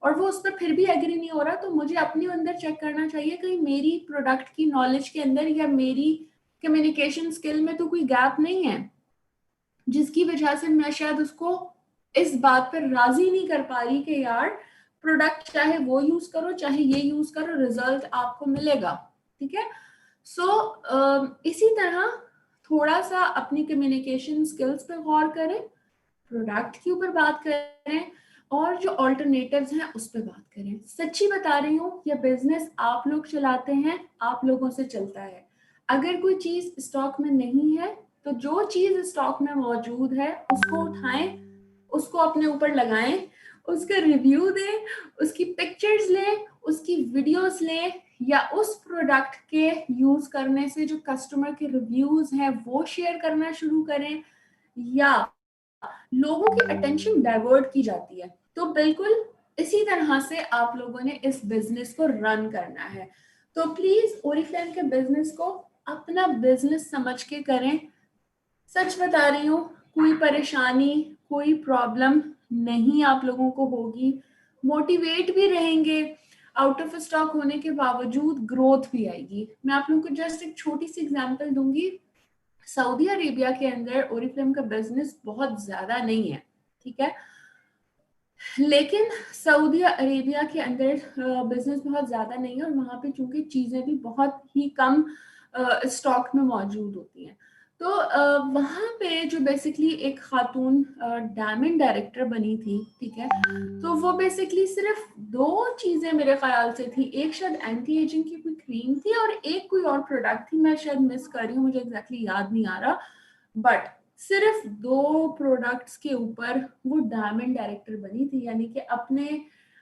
और वो उस पर फिर भी एग्री नहीं हो रहा, तो मुझे अपने अंदर चेक करना चाहिए कहीं मेरी प्रोडक्ट की नॉलेज के अंदर या मेरी कम्युनिकेशन स्किल में तो कोई गैप नहीं है जिसकी वजह से मैं शायद उसको इस बात पर राजी नहीं कर पा रही कि यार प्रोडक्ट चाहे वो यूज करो चाहे ये यूज करो, रिजल्ट आपको मिलेगा, ठीक है। इसी तरह थोड़ा सा अपनी कम्युनिकेशन स्किल्स पे गौर करें, प्रोडक्ट के ऊपर बात करें और जो ऑल्टरनेटिव्स हैं उस पर बात करें। सच्ची बता रही हूँ, ये बिजनेस आप लोग चलाते हैं, आप लोगों से चलता है। अगर कोई चीज स्टॉक में नहीं है तो जो चीज स्टॉक में मौजूद है उसको उठाएं, उसको अपने ऊपर लगाएं, उसका रिव्यू दें, उसकी पिक्चर्स लें, उसकी वीडियोस लें, या उस प्रोडक्ट के यूज करने से जो कस्टमर के रिव्यूज हैं वो शेयर करना शुरू करें, या लोगों की अटेंशन डाइवर्ट की जाती है। तो बिल्कुल इसी तरह से आप लोगों ने इस बिजनेस को रन करना है। तो प्लीज ओरिफ्लेम के बिजनेस को अपना बिजनेस समझ के करें। सच बता रही हूँ, कोई परेशानी, कोई प्रॉब्लम नहीं आप लोगों को होगी, मोटिवेट भी रहेंगे, आउट ऑफ स्टॉक होने के बावजूद ग्रोथ भी आएगी। मैं आप लोगों को जस्ट एक छोटी सी एग्जांपल दूंगी। सऊदी अरेबिया के अंदर ओरिफ्लेम का बिजनेस बहुत ज्यादा नहीं है, ठीक है, लेकिन सऊदी अरेबिया के अंदर बिजनेस बहुत ज्यादा नहीं है और वहां पे चूंकि चीजें भी बहुत ही कम स्टॉक में मौजूद होती हैं। तो वहां पे जो बेसिकली एक खातून डायमंड डायरेक्टर बनी थी, ठीक है, तो वो बेसिकली सिर्फ दो चीजें मेरे ख्याल से थी, एक शायद एंटी एजिंग की कोई क्रीम थी और एक कोई और प्रोडक्ट थी, मैं शायद मिस कर रही हूँ, मुझे एग्जैक्टली याद नहीं आ रहा, बट सिर्फ दो प्रोडक्ट्स के ऊपर वो डायमंड डायरेक्टर बनी थी, यानी कि अपने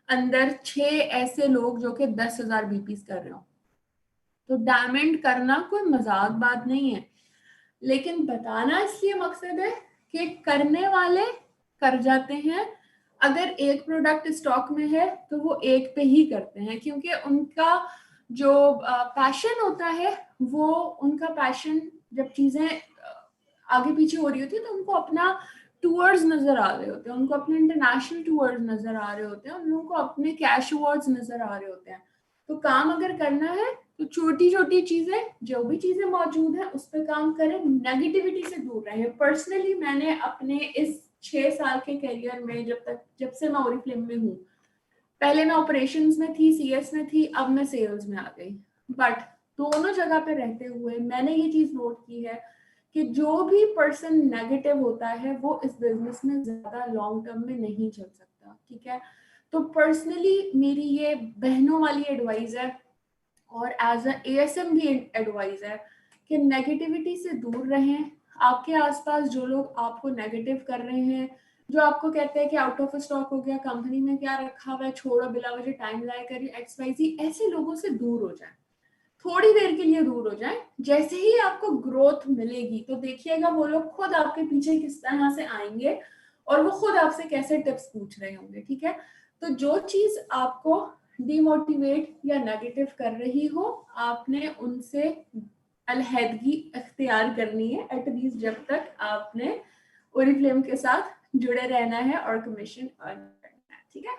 अंदर 6 ऐसे लोग जो कि 10,000 बीपीस कर रहे हो। तो डायमंड करना कोई मजाक बात नहीं है, लेकिन बताना इसलिए मकसद है कि करने वाले कर जाते हैं। अगर एक प्रोडक्ट स्टॉक में है तो वो एक पे ही करते हैं, क्योंकि उनका जो पैशन होता है, वो उनका पैशन, जब चीजें आगे पीछे हो रही होती है तो उनको अपना टूर्स नजर आ रहे होते हैं, उनको अपने इंटरनेशनल टूर्स नजर आ रहे होते हैं, उन लोगों को अपने कैश अवार्ड्स नजर आ रहे होते हैं। तो काम अगर करना है तो छोटी छोटी चीजें, जो भी चीजें मौजूद है उस पर काम करें, नेगेटिविटी से दूर रहें। पर्सनली मैंने अपने इस 6 साल के करियर में, जब से मैं ओरिफ्लेम में हूँ, पहले मैं ऑपरेशंस में थी, सीएस में थी, अब मैं सेल्स में आ गई, बट दोनों जगह पे रहते हुए मैंने ये चीज नोट की है कि जो भी पर्सन नेगेटिव होता है वो इस बिजनेस में ज्यादा लॉन्ग टर्म में नहीं चल सकता, ठीक है। तो पर्सनली मेरी ये बहनों वाली एडवाइस है और एज अ एएसएम भी एडवाइस है कि नेगेटिविटी से दूर रहें। आपके आसपास जो लोग आपको नेगेटिव कर रहे हैं, जो आपको कहते हैं कि आउट ऑफ स्टॉक हो गया, कंपनी में क्या रखा हुआ है, छोड़ो, बिला वजह टाइम जाया करिए, XYZ, ऐसे लोगों से दूर हो जाए, थोड़ी देर के लिए दूर हो जाए। जैसे ही आपको ग्रोथ मिलेगी तो देखिएगा वो लोग खुद आपके पीछे किस तरह से आएंगे और वो खुद आपसे कैसे टिप्स पूछ रहे होंगे, ठीक है। तो जो चीज आपको डिमोटिवेट या नेगेटिव कर रही हो, आपने उनसे अलहदगी अख्तियार करनी है, एटलीस्ट जब तक आपने ओरिफ्लेम के साथ जुड़े रहना है और कमीशन अर्न करना है, ठीक है।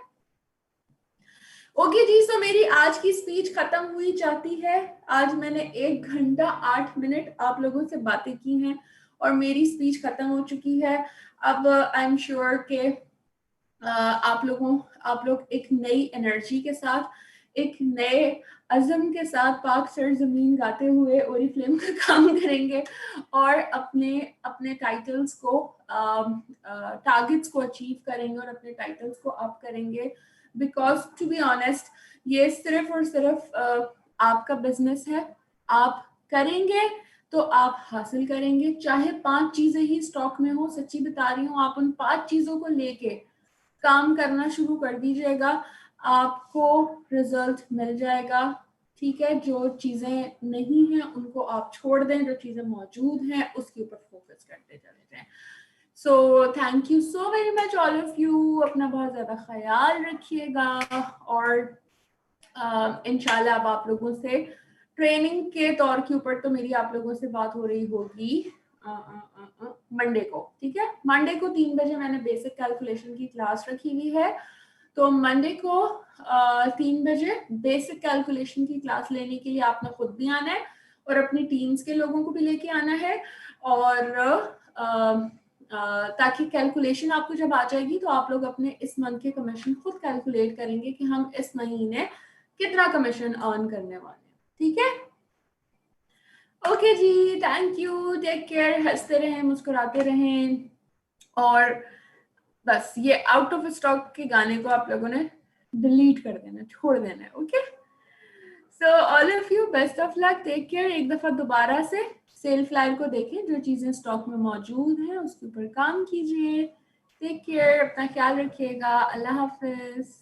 ओके जी, सो मेरी आज की स्पीच खत्म हुई जाती है। आज मैंने 1 घंटा 8 मिनट आप लोगों से बातें की हैं और मेरी स्पीच खत्म हो चुकी है। अब आई एम श्योर के आप लोग एक नई एनर्जी के साथ, एक नए अज़म के साथ पाक सर जमीन गाते हुए ओरिफ्लेम का काम करेंगे और अपने अपने टाइटल्स को, टारगेट्स को अचीव करेंगे और अपने टाइटल्स को अप करेंगे। बिकॉज टू बी ऑनेस्ट, ये सिर्फ और सिर्फ आपका बिजनेस है। आप करेंगे तो आप हासिल करेंगे, चाहे 5 चीजें ही स्टॉक में हो। सच्ची बता रही हूँ, आप उन 5 चीजों को लेके काम करना शुरू कर दीजिएगा, आपको रिजल्ट मिल जाएगा, ठीक है। जो चीजें नहीं हैं उनको आप छोड़ दें, जो चीजें मौजूद हैं उसके ऊपर फोकस करते चले जाएं। So thank you so very much all of you, अपना बहुत ज्यादा ख्याल रखिएगा और इंशाल्लाह अब आप लोगों से ट्रेनिंग के तौर के ऊपर तो मेरी आप लोगों से बात हो रही होगी मंडे को, ठीक है। मंडे को 3 बजे मैंने बेसिक कैलकुलेशन की क्लास रखी हुई है, तो मंडे को 3 बजे बेसिक कैलकुलेशन की क्लास लेने के लिए आपने खुद भी आना है और अपनी टीम्स के लोगों को भी लेके आना है। और ताकि कैलकुलेशन आपको जब आ जाएगी तो आप लोग अपने इस मंथ के कमीशन खुद कैलकुलेट करेंगे कि हम इस महीने कितना कमीशन अर्न करने वाले हैं, ठीक है। ओके जी, थैंक यू, टेक केयर, हंसते रहें, मुस्कुराते रहें, और बस ये आउट ऑफ स्टॉक के गाने को आप लोगों ने डिलीट कर देना, छोड़ देना है। Okay, so all of you best of luck, take care. एक दफा दोबारा से सेल फ्लायर को देखें, जो चीजें स्टॉक में मौजूद हैं उसके ऊपर काम कीजिए। टेक केयर, अपना ख्याल रखिएगा, अल्लाह हाफिज।